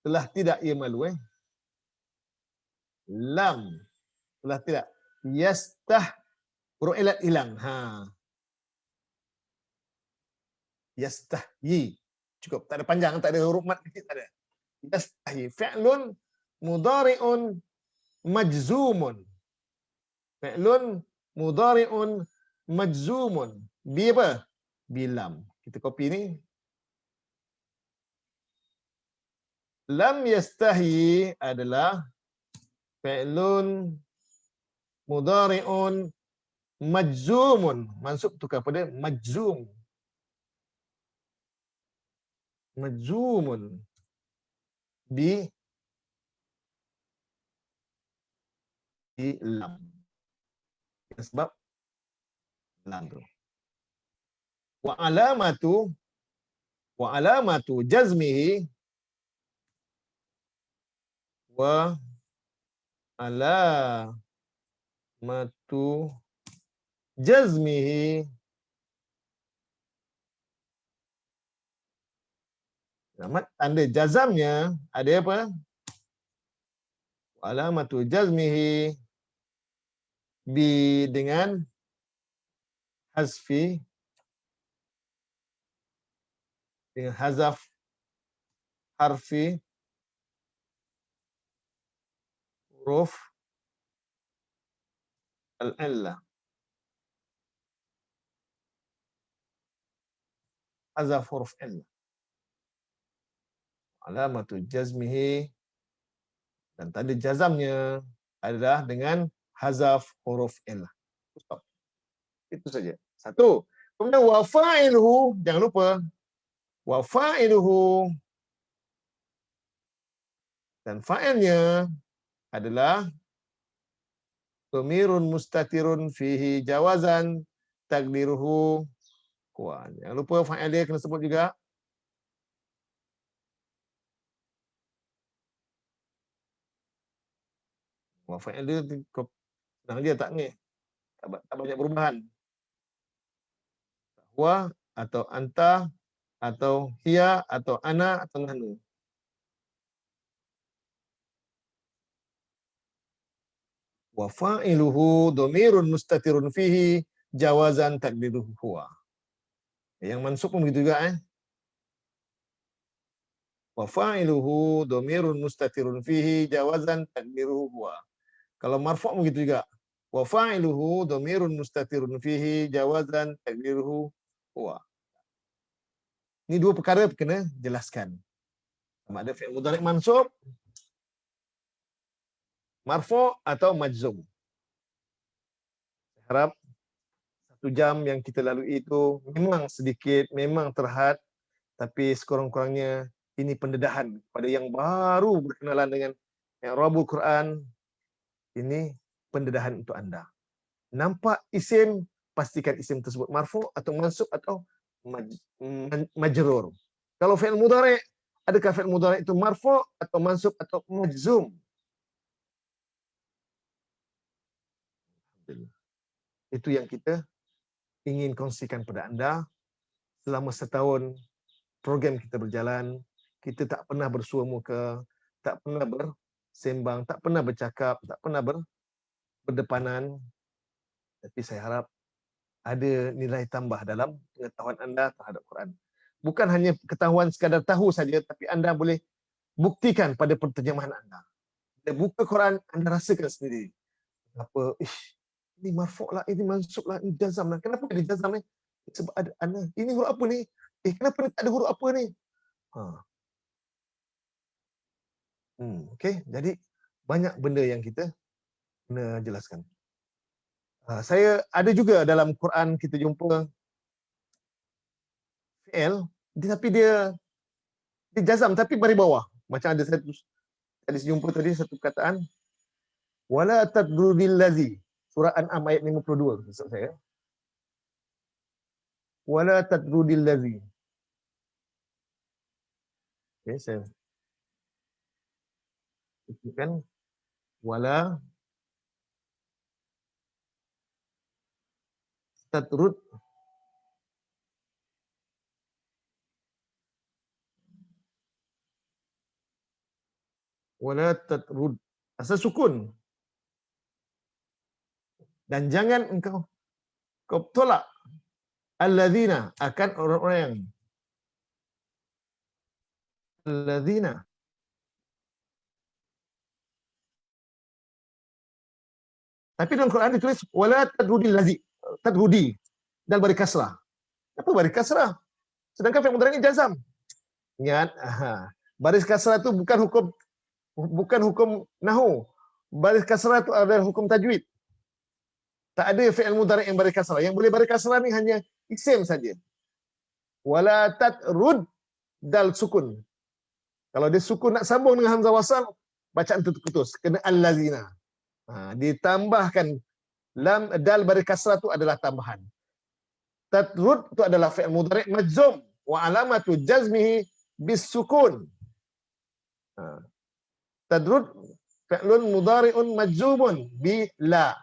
Telah tidak ia malu Lam. Telah tidak. Yastah. Huruf ilat hilang. Yastahyi. Cukup. Tak ada panjang. Tak ada huruf mat kecil. Tak ada. Yastahyi. Fi'lun mudhari'un majzumun. Fi'lun mudhari'un majzumun. Bi apa? Bilam. Kita copy ni. Lam yastahyi adalah fi'lun mudhari'un majzumun. Mansub tukar pada majzum. Majzumun. Bi lam. Sebab lam tu. Wa alamatu jazmihi wa alamatu jazmihi tanda jazamnya ada apa? Alamatu jazmihi bi dengan hazfi dengan hazaf harfi huruf al-illah. Hazaf huruf illah. Alamatu jazmihi dan tanda jazamnya adalah dengan hazaf huruf illah. Stop. Itu saja. Satu. Kemudian wa fa'iluhu, jangan lupa. Wa fa'iluhu dan fa'ilnya adalah dhamirun mustatirun fihi jawazan takdiruhu huwa. Jangan lupa fa'il dia kena sebut juga. Wa fa'il dia senang dia tak ni. Tak banyak perubahan. Huwa atau anta atau hiya atau ana atau nahnu. Wa fa'iluhu dhamirun mustatirun fihi jawazan takdiruhu huwa. Yang mansub pun begitu juga Wa fa'iluhu dhamirun mustatirun fihi jawazan takdiruhu huwa. Kalau marfu' begitu juga. Wa fa'iluhu dhamirun mustatirun fihi jawazan takdiruhu huwa. Ini dua perkara kena jelaskan. Sama ada fi'il mudhari' mansub, marfu' atau majzum. Saya harap 1 jam yang kita lalui itu memang sedikit, memang terhad, tapi sekurang-kurangnya ini pendedahan pada yang baru berkenalan dengan i'rabul Quran. Ini pendedahan untuk anda. Nampak isim, pastikan isim tersebut marfu' atau mansub atau majrur. Kalau fi'il mudhari', adakah fi'il mudhari' itu marfu' atau mansub atau majzum? Itu yang kita ingin kongsikan pada anda. Selama setahun program kita berjalan, kita tak pernah bersua muka, tak pernah bersembang, tak pernah bercakap, tak pernah berdepanan. Tapi saya harap ada nilai tambah dalam pengetahuan anda terhadap Quran. Bukan hanya ketahuan sekadar tahu saja, tapi anda boleh buktikan pada penterjemahan anda. Bila buka Quran, anda rasakan sendiri. Apa, ini marfu' lah, ini mansub lah, ini jazam lah. Kenapa dia jazam ni? Sebab ada ana. Ini huruf apa ni? Kenapa ni tak ada huruf apa ni? Okey, jadi banyak benda yang kita kena jelaskan. Saya ada juga dalam Quran kita jumpa fi'il, tapi dia jazam tapi baris bawah. Macam ada satu tadi jumpa tadi satu perkataan Wala tatrudil ladzi. Surah An'am ayat 52 maksud saya. Wala tatrudil ladzi. Okey, saya ucapkan wala tatrud wala tatrud. Asal sukun. Dan jangan kau tolak alladzina akan orang-orang yang alladzina tapi dalam Quran ditulis wala tadrudil ladzi tadrudi dan beri kasrah. Apa beri kasrah? Sedangkan fi'il mudhari ini jazam. Ingat, baris kasrah itu bukan hukum nahwu. Baris kasrah itu adalah hukum tajwid. Tak ada fi'il mudhari yang beri kasrah. Yang boleh beri kasrah ni hanya isim saja. Wala tatrud dal sukun. Kalau dia sukun nak sambung dengan hamzah wasal, bacaan itu terputus. Kena allazina. Ditambahkan lam dal beri kasrah itu adalah tambahan. Tatrud itu adalah fi'il mudhari majzum wa alamatu jazmihi bis sukun. Tatrud fi'lun mudhari'un majzumun bi la.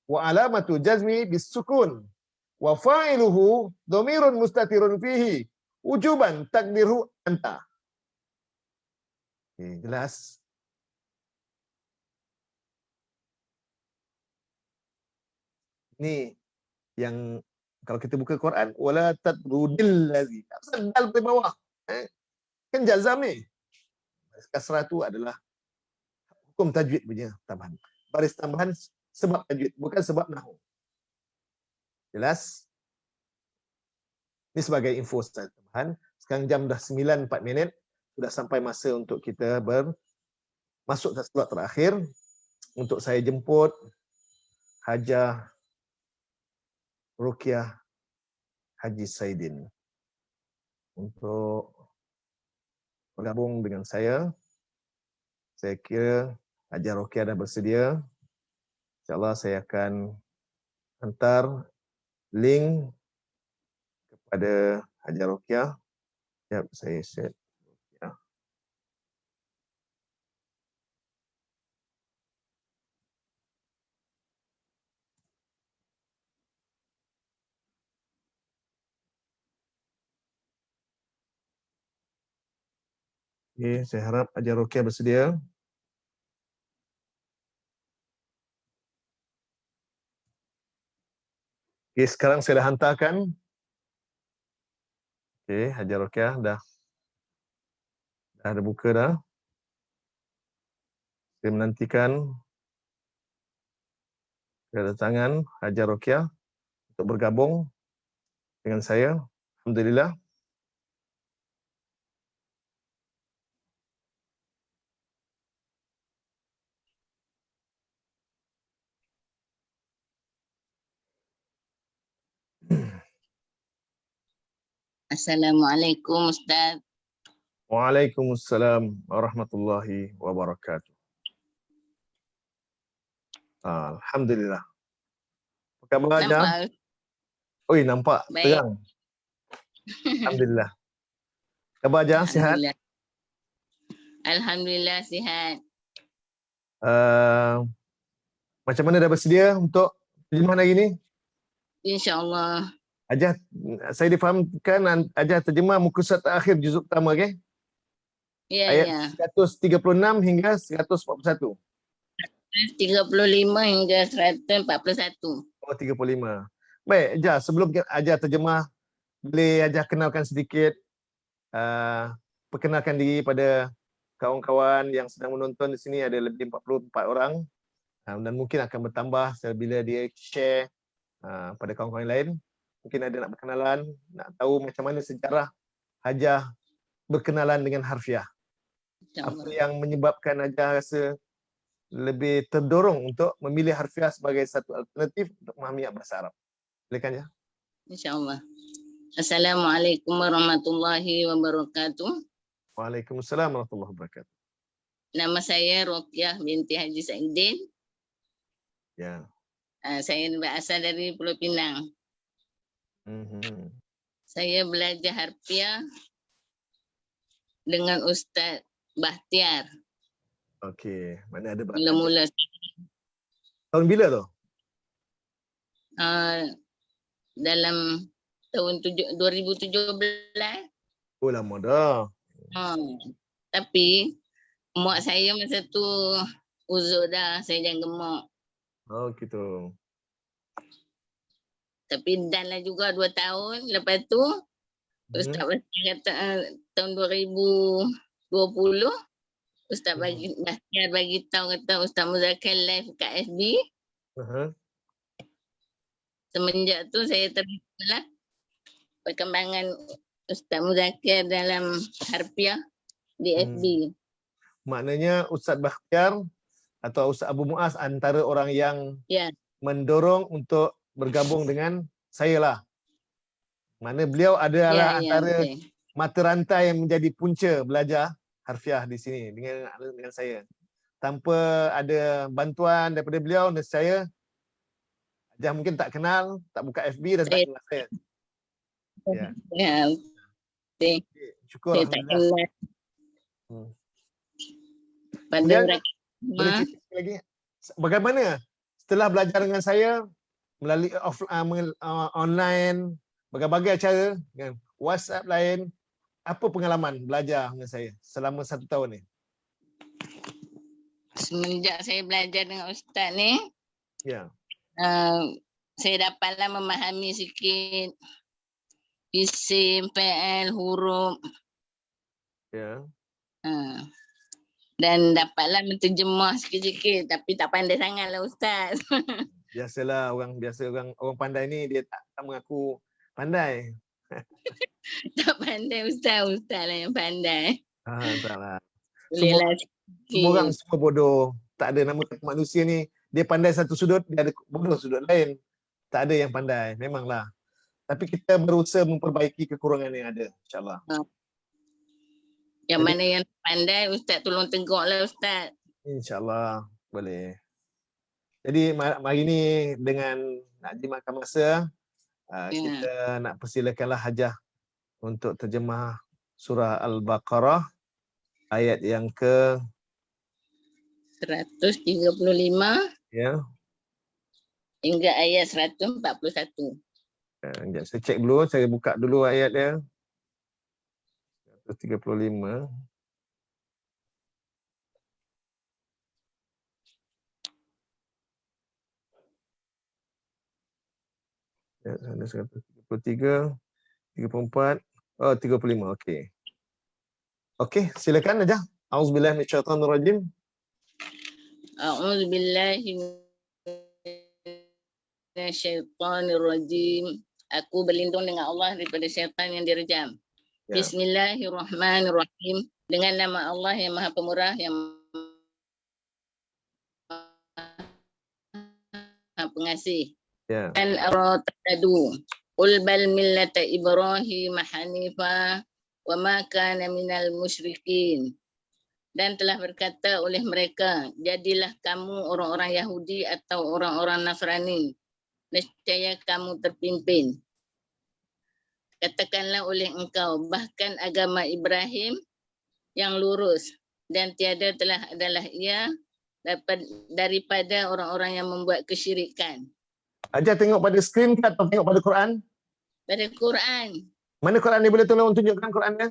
Wa alamatu jazmihi bis sukun. Wa fa'iluhu dhamirun mustatirun fihi wujuban takdiru anta. Okay, jelas? Ni yang kalau kita buka Quran wala tatrudil ladzi. Asal dal di bawah. Kan jazam ni. Baris kasrah tu adalah hukum tajwid punya tambahan. Baris tambahan sebab tajwid, bukan sebab nahwu. Jelas? Ini sebagai info tambahan. Sekarang jam dah 9:04. Sudah sampai masa untuk kita masuk ke slot terakhir untuk saya jemput Hajah Ruqyah Haji Saidin untuk bergabung dengan saya. Saya kira Hajah Ruqyah dah bersedia. InsyaAllah saya akan hantar link kepada Hajah Ruqyah. Ya, saya share. Ya. Okay, saya harap Hajah Ruqyah bersedia. Okay, sekarang saya dah hantarkan. Okay, Hajah Ruqyah dah ada buka dah. Saya menantikan kedatangan Hajah Ruqyah untuk bergabung dengan saya. Alhamdulillah. Assalamualaikum Ustaz. Waalaikumsalam warahmatullahi wabarakatuh. Alhamdulillah. Apa khabar Hajah? Nampak? Oi, nampak Baik. terang. Alhamdulillah. Khabar Hajah, sihat? Alhamdulillah. Alhamdulillah sihat. Macam mana dah bersedia untuk terjemahan hari ni? InsyaAllah. Hajah, saya difahamkan Hajah terjemah muka surat terakhir juzuk pertama, okey? Ya, Ayat ya. 136 hingga 141. 35 hingga 141. Oh, 35. Baik, Hajah, sebelum Hajah terjemah, boleh Hajah kenalkan sedikit, perkenalkan diri pada kawan-kawan yang sedang menonton di sini, ada lebih 44 orang. Dan mungkin akan bertambah bila dia share pada kawan-kawan yang lain. Mungkin ada nak berkenalan, nak tahu macam mana sejarah Hajah berkenalan dengan harfiah. Apa yang menyebabkan Hajah rasa lebih terdorong untuk memilih harfiah sebagai satu alternatif untuk memahami bahasa Arab. Silakan ya. InsyaAllah. Assalamualaikum warahmatullahi wabarakatuh. Waalaikumsalam warahmatullahi wabarakatuh. Nama saya Rokiah binti Haji Saidin. Ya. Saya berasal dari Pulau Pinang. Saya belajar harfiah dengan Ustaz Bahtiar. Okey, mana ada Mula-mula tahun bila tu? dalam tahun 2017. Oh, lama dah. Tapi mak saya masa tu uzur dah, saya jangan gemuk. Oh, gitu. Tapi dah lah juga 2 tahun. Lepas tu Ustaz Bahtiar kata tahun 2020 Ustaz Bahtiar bagi tahu kata Ustaz Muzakir live kat FB. Semenjak tu saya terlihatlah perkembangan Ustaz Muzakir dalam harfiah di FB. Maknanya Ustaz Bahtiar atau Ustaz Abu Muaz antara orang yang mendorong untuk bergabung dengan saya lah. Mana beliau adalah antara mata rantai yang menjadi punca belajar harfiah di sini dengan saya. Tanpa ada bantuan daripada beliau, saya mungkin tak kenal, tak buka FB dan tak kenal saya. Ya. Syukur alhamdulillah. Kemudian boleh cerita lagi bagaimana setelah belajar dengan saya melalui online, berbagai cara dengan WhatsApp lain, apa pengalaman belajar dengan saya selama 1 tahun ni? Semenjak saya belajar dengan Ustaz ni, saya dapatlah memahami sikit isim, fi'il, huruf. Dan dapatlah menterjemah sikit-sikit, tapi tak pandai sangatlah Ustaz. Biasalah orang pandai ni dia tak mengaku pandai. Tak pandai Ustaz lah yang pandai. Taklah. Semua orang semua bodoh. Tak ada nama manusia ni dia pandai satu sudut, dia ada bodoh sudut lain. Tak ada yang pandai, memanglah. Tapi kita berusaha memperbaiki kekurangan yang ada, insya-Allah. Yang mana yang pandai Ustaz tolong tegaklah Ustaz. InsyaAllah boleh. Jadi hari ni dengan nak jimatkan masa, kita nak persilakanlah Hajah untuk terjemah surah Al-Baqarah ayat yang ke 135 hingga ayat 141. Saya cek dulu, saya buka dulu ayat dia. 135. Ayat 133, 34, 35. Okey. Okey, silakan aja. Auzubillahi minasyaitonirrajim. A'udzubillahi minasyaitonirrajim. Aku berlindung dengan Allah daripada syaitan yang direjam. Bismillahirrahmanirrahim. Dengan nama Allah yang Maha Pemurah, yang Maha Pengasih. An aratadu qul bal millata Ibrahim hanifa wa ma kana minal musyrikin. Dan telah berkata oleh mereka, jadilah kamu orang-orang Yahudi atau orang-orang Nasrani, nescaya kamu terpimpin. Katakanlah oleh engkau, bahkan agama Ibrahim yang lurus, dan tiada telah adalah ia daripada orang-orang yang membuat kesyirikan. Ajar tengok pada skrin ke atau tengok pada Quran? Pada Quran. Mana Quran ni, boleh tolong tunjukkan Quran dia?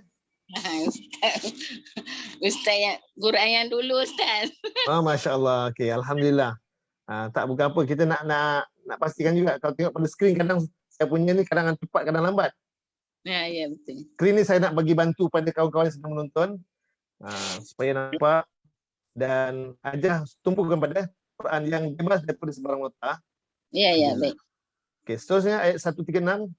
Ustaz yang Quran yang dulu Ustaz. Masya Allah. Okey, alhamdulillah. Tak bukan apa, kita nak pastikan juga. Kalau tengok pada skrin, kadang saya punya ni kadang cepat, kadang lambat. Ya betul. Skrin ni saya nak bagi bantu pada kawan-kawan yang sedang menonton supaya nampak, dan ajar tumpukan pada Quran yang bebas daripada sebarang nota. Ya baik. Okey, seterusnya ayat 136.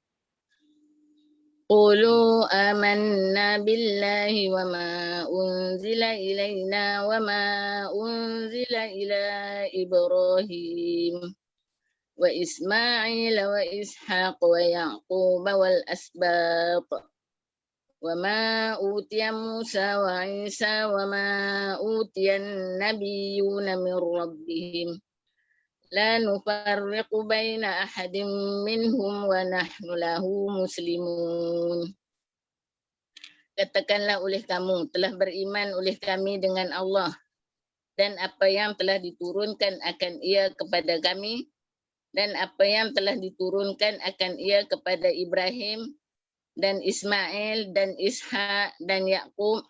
Qulu amanna billahi wa ma unzila ilaina wa ma unzila ila Ibrahim wa Ismail wa Ishaq wa Yaqub wal asbaq وما أوتي موسى وعيسى وما أوتي النبيون من ربهم لا نفرق بين أحد منهم ونحن له مسلمون. Katakanlah oleh kamu, telah beriman oleh kami dengan Allah dan apa yang telah diturunkan akan ia kepada kami dan apa yang telah diturunkan akan ia kepada Ibrahim dan Ismail dan Ishak dan Yakub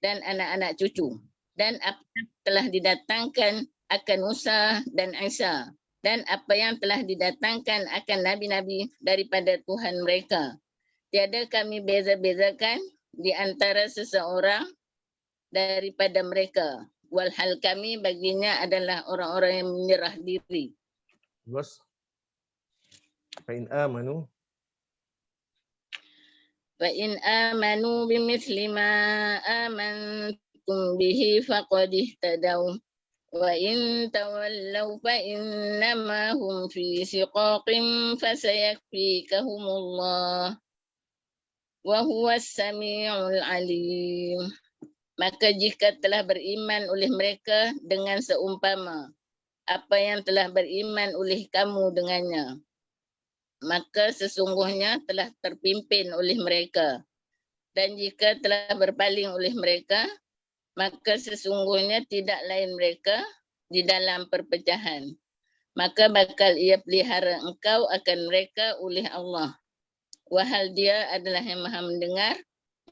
dan anak-anak cucu dan apa yang telah didatangkan akan Musa dan Isa dan apa yang telah didatangkan akan nabi-nabi daripada Tuhan mereka. Tiada kami beza-bezakan di antara seseorang daripada mereka. Walhal kami baginya adalah orang-orang yang menyerah diri. Terus. Fa'in amanu. Fa'in amanu bimithli ma amantum bihi faqad ihtadaw. Wa in tawallaw fa innama hum fi shiqaqin fasayakfikahumullah. Wa huwas sami'ul alim. Maka jika telah beriman oleh mereka dengan seumpama apa yang telah beriman oleh kamu dengannya, maka sesungguhnya telah terpimpin oleh mereka. Dan jika telah berpaling oleh mereka, maka sesungguhnya tidak lain mereka di dalam perpecahan. Maka bakal ia pelihara engkau akan mereka oleh Allah. Wahal dia adalah yang maha mendengar,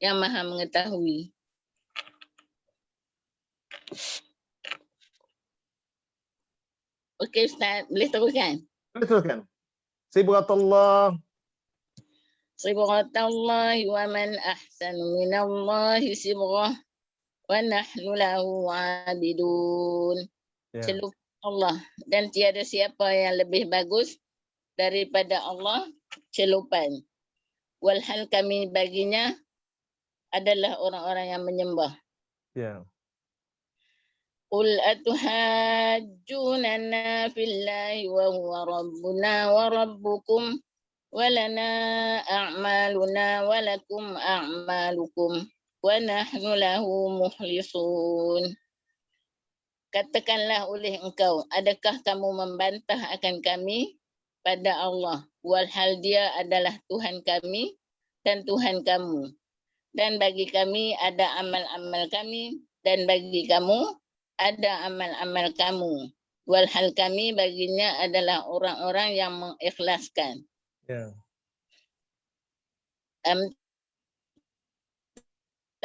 yang maha mengetahui. Okey Ustaz, boleh teruskan? Boleh teruskan. Sibghatullah. Sibghatallahi wa man ahsanu minallahi sibghah wa nahnu lahu abidun. Celupan Allah dan tiada siapa yang lebih bagus daripada Allah celupan. Walhal kami baginya adalah orang-orang yang menyembah. Ya. Qul atuhajjunana fillahi wa huwa rabbuna wa rabbukum wa lana a'maluna wa lakum a'malukum wa nahnu lahu mukhlisun. Katakanlah oleh engkau, adakah kamu membantah akan kami pada Allah, walhal dia adalah Tuhan kami dan Tuhan kamu. Dan bagi kami ada amal-amal kami dan bagi kamu ada amal-amal kamu. Walhal kami baginya adalah orang-orang yang mengikhlaskan. Ya.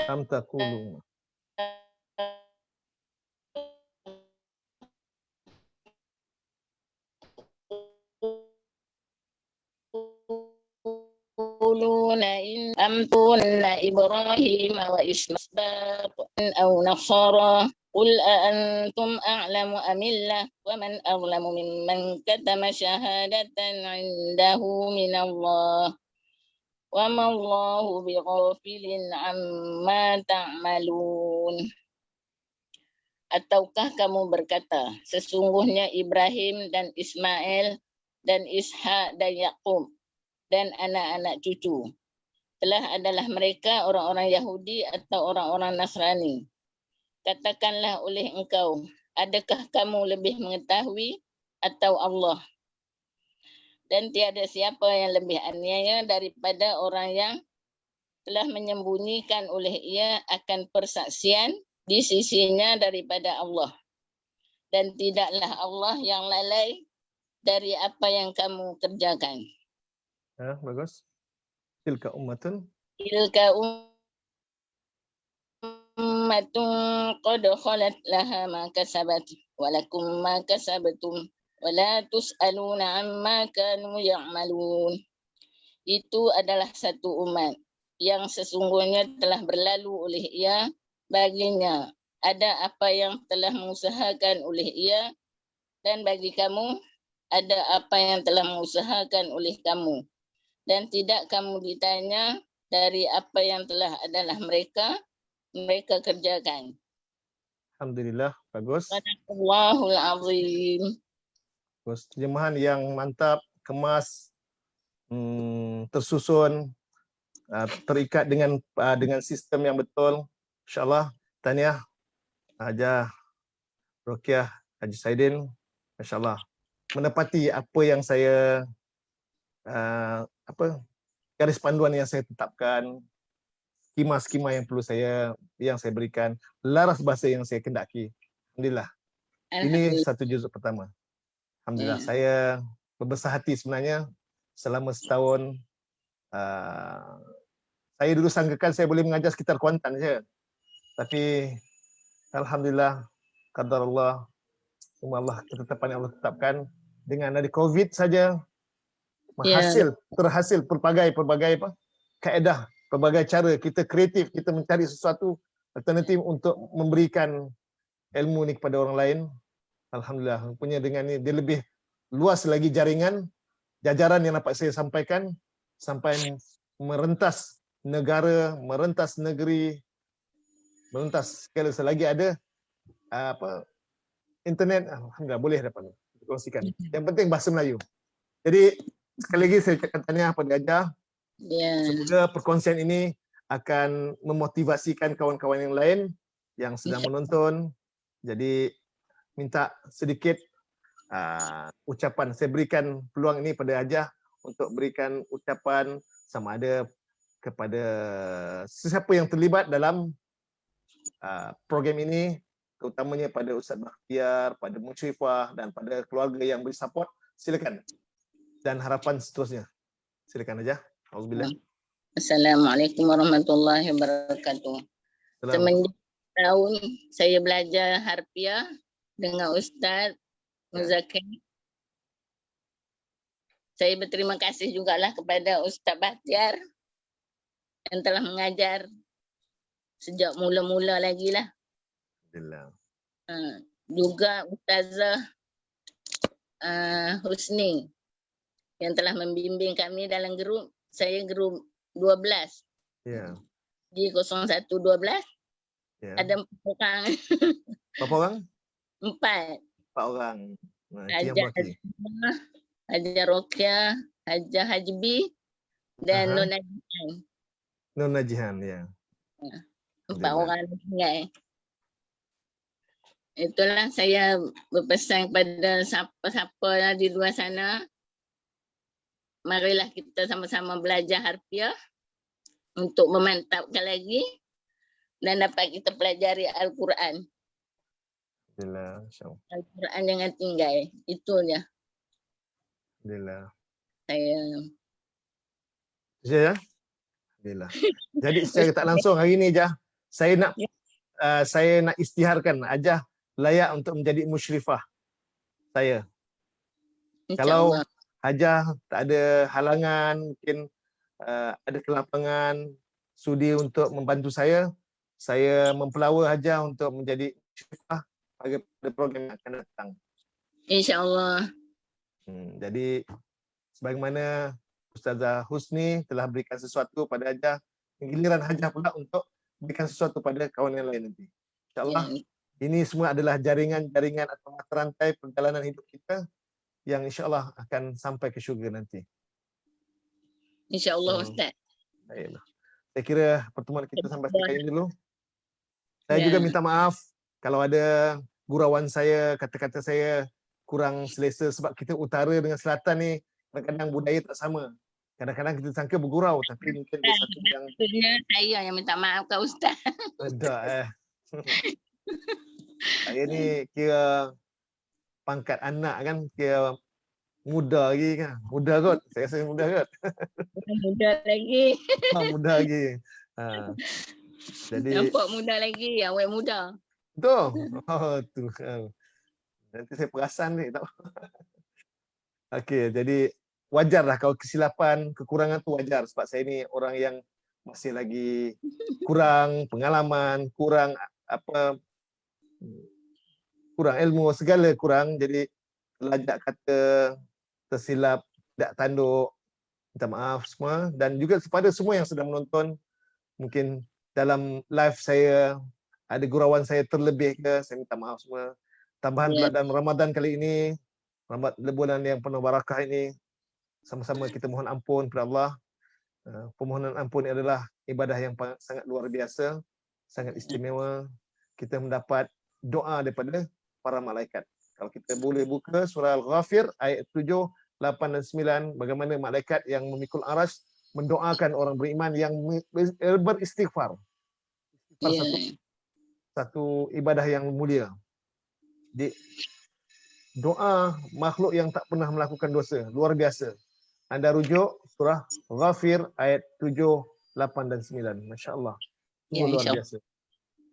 Am taqulu. إن أمتون إبراهيم وإسماعيل أو نصارى قل أأنتم أعلم أم الله ومن أظلم ممن كتم شهادة عنده من الله وما الله بغافل عما تعملون. Ataukah kamu berkata, sesungguhnya Ibrahim dan Ismail dan Ishak dan Yakub dan anak-anak cucu telah adalah mereka orang-orang Yahudi atau orang-orang Nasrani. Katakanlah oleh engkau, adakah kamu lebih mengetahui atau Allah? Dan tiada siapa yang lebih aniaya daripada orang yang telah menyembunyikan oleh ia akan persaksian di sisinya daripada Allah. Dan tidaklah Allah yang lalai dari apa yang kamu kerjakan. Ya, bagus. Tilka ummatun. Tilka ummatun qad khalat laha ma kasabat wa lakum ma kasabtum wa la tus'aluna amma kanu ya'malun. Itu adalah satu umat yang sesungguhnya telah berlalu oleh ia, baginya ada apa yang telah mengusahakan oleh ia, dan bagi kamu ada apa yang telah mengusahakan oleh kamu. Dan tidak kamu ditanya dari apa yang telah adalah mereka kerjakan. Alhamdulillah, bagus. Sadaqallahul azim. Bagus. Terjemahan yang mantap, kemas, tersusun, terikat dengan sistem yang betul. InsyaAllah, tahniah Hajah Rokiah Haji Saidin, masya-Allah, menepati apa yang saya garis panduan yang saya tetapkan, skema-skema yang saya berikan, laras bahasa yang saya kendaki. Alhamdulillah. Ini satu juzuk pertama. Alhamdulillah, saya berbesar hati sebenarnya selama setahun. Saya dulu sangkakan saya boleh mengajar sekitar Kuantan saja. Tapi alhamdulillah, qadar Allah, Allah, ketetapan yang Allah tetapkan, dengan ada COVID saja terhasil pelbagai kaedah, pelbagai cara kita kreatif, kita mencari sesuatu alternatif untuk memberikan ilmu ni kepada orang lain. Alhamdulillah, punya dengan ni dia lebih luas lagi jaringan jajaran yang dapat saya sampaikan sampai merentas negara, merentas negeri, merentas segala selagi ada internet. Alhamdulillah boleh dapat dikongsikan. Yang penting bahasa Melayu. Jadi sekali lagi saya ucapkan tahniah pada Hajah. Semoga perkongsian ini akan memotivasikan kawan-kawan yang lain yang sedang menonton. Jadi minta sedikit ucapan. Saya berikan peluang ini pada Hajah untuk berikan ucapan sama ada kepada sesiapa yang terlibat dalam program ini, terutamanya pada Ustaz Bakhtiar, pada Musyrifah dan pada keluarga yang beri support. Silakan. Dan harapan seterusnya. Silakan aja. Auzubillah. Assalamualaikum warahmatullahi wabarakatuh. Semenjak tahun saya belajar harfiah dengan Ustaz Muzakir. Saya berterima kasih jugalah kepada Ustaz Bakhtiar yang telah mengajar sejak mula-mula lagi lah. Alhamdulillah. Juga Ustazah Husni yang telah membimbing kami dalam grup. Saya grup 12. Di 0112. Ada 4 orang. Berapa orang? 4. 4 orang. Hajah Rokiah, Hajah Hajbi dan Nona Jihan. Nona Jihan, ya. 4 orang tinggal. Itulah saya berpesan kepada siapa-siapa di luar sana. Marilah kita sama-sama belajar harfiah untuk memantapkan lagi dan dapat kita pelajari Al-Quran. Al-Quran jangan tinggal. Itu je. Alhamdulillah. Saya. Alhamdulillah. Jadi secara tak langsung hari ni saya nak isytiharkan Hajah layak untuk menjadi musyrifah saya. Kalau Hajah tak ada halangan, mungkin ada kelapangan, sudi untuk membantu saya mempelawa Hajah untuk menjadi musyrifah pada program yang akan datang. InsyaAllah. Jadi sebagaimana Ustazah Husni telah berikan sesuatu pada Hajah, giliran Hajah pula untuk berikan sesuatu pada kawan yang lain nanti. InsyaAllah ini semua adalah jaringan-jaringan atau mata rantai perjalanan hidup kita yang insyaAllah akan sampai ke syurga nanti. InsyaAllah Ustaz. Baiklah. Saya kira pertemuan kita sampai sekian dulu. Saya juga minta maaf kalau ada gurauan saya, kata-kata saya kurang selesa sebab kita utara dengan selatan ni kadang-kadang budaya tak sama. Kadang-kadang kita sangka bergurau tapi mungkin dia satu yang saya yang minta maaf ke Ustaz. Tak Saya ni kira pangkat anak kan, kira muda lagi kan. Muda kot. Saya rasa muda kot. Muda lagi. Muda lagi. Jadi nampak muda lagi, awet muda. Betul. Tu. Nanti saya perasan ni tak. Okey, jadi wajarlah kalau kesilapan, kekurangan tu wajar sebab saya ni orang yang masih lagi kurang pengalaman, kurang ilmu, segala kurang. Jadi lajak kata, tersilap, tidak tanduk, minta maaf semua. Dan juga kepada semua yang sedang menonton, mungkin dalam live saya ada gurauan saya terlebih ke, saya minta maaf semua. Tambahan pula dalam Ramadan kali ini, bulan yang penuh barakah ini, Sama-sama kita mohon ampun kepada Allah. Permohonan ampun adalah ibadah yang sangat luar biasa, sangat istimewa. Kita mendapat doa daripada para malaikat. Kalau kita boleh buka surah Al-Ghafir ayat 7, 8 dan 9, bagaimana malaikat yang memikul arasy mendoakan orang beriman yang beristighfar. Satu ibadah yang mulia. Doa makhluk yang tak pernah melakukan dosa, luar biasa. Anda rujuk surah Ghafir ayat 7, 8 dan 9. Masya-Allah. Luar biasa.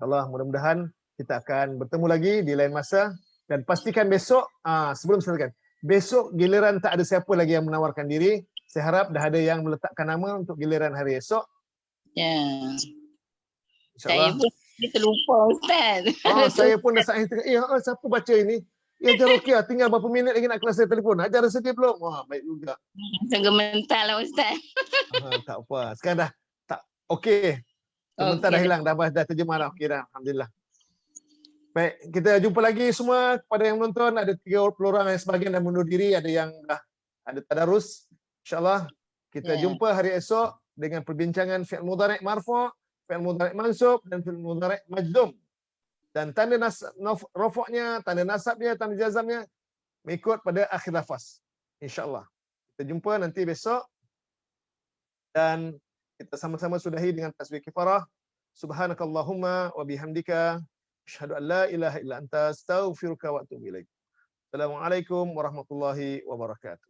Allah, mudah-mudahan kita akan bertemu lagi di lain masa, dan pastikan besok sebelum silakan. Besok giliran tak ada siapa lagi yang menawarkan diri. Saya harap dah ada yang meletakkan nama untuk giliran hari esok. Ya. InsyaAllah. Saya pun terlupa Ustaz. Saya pun dah siapa baca ini? Ya Jarokia, tinggal berapa minit lagi nak kelas telefon. Ajar sedia belum? Wah, baik juga. Sangat mental lah Ustaz. Tak apa. Sekarang dah tak okey. Sebentar dah hilang, dah terjemah dah. Okey dah, alhamdulillah. Baik, kita jumpa lagi semua. Kepada yang menonton, ada 30 orang yang sebahagian dah mundur diri, ada yang dah ada tadarus. InsyaAllah kita jumpa hari esok dengan perbincangan fi'il mudhari' marfu', fi'il mudhari' mansub dan fi'il mudhari' majzum. Dan tanda rafa'nya, tanda nasabnya, tanda jazamnya mengikut pada akhir lafaz. InsyaAllah. Kita jumpa nanti besok. Dan kita sama-sama sudahi dengan tasbih kifarah. Subhanakallahumma wa bihamdika asyhadu an la ilaha illa anta astaghfiruka wa atubu ilaik. Assalamualaikum warahmatullahi wabarakatuh.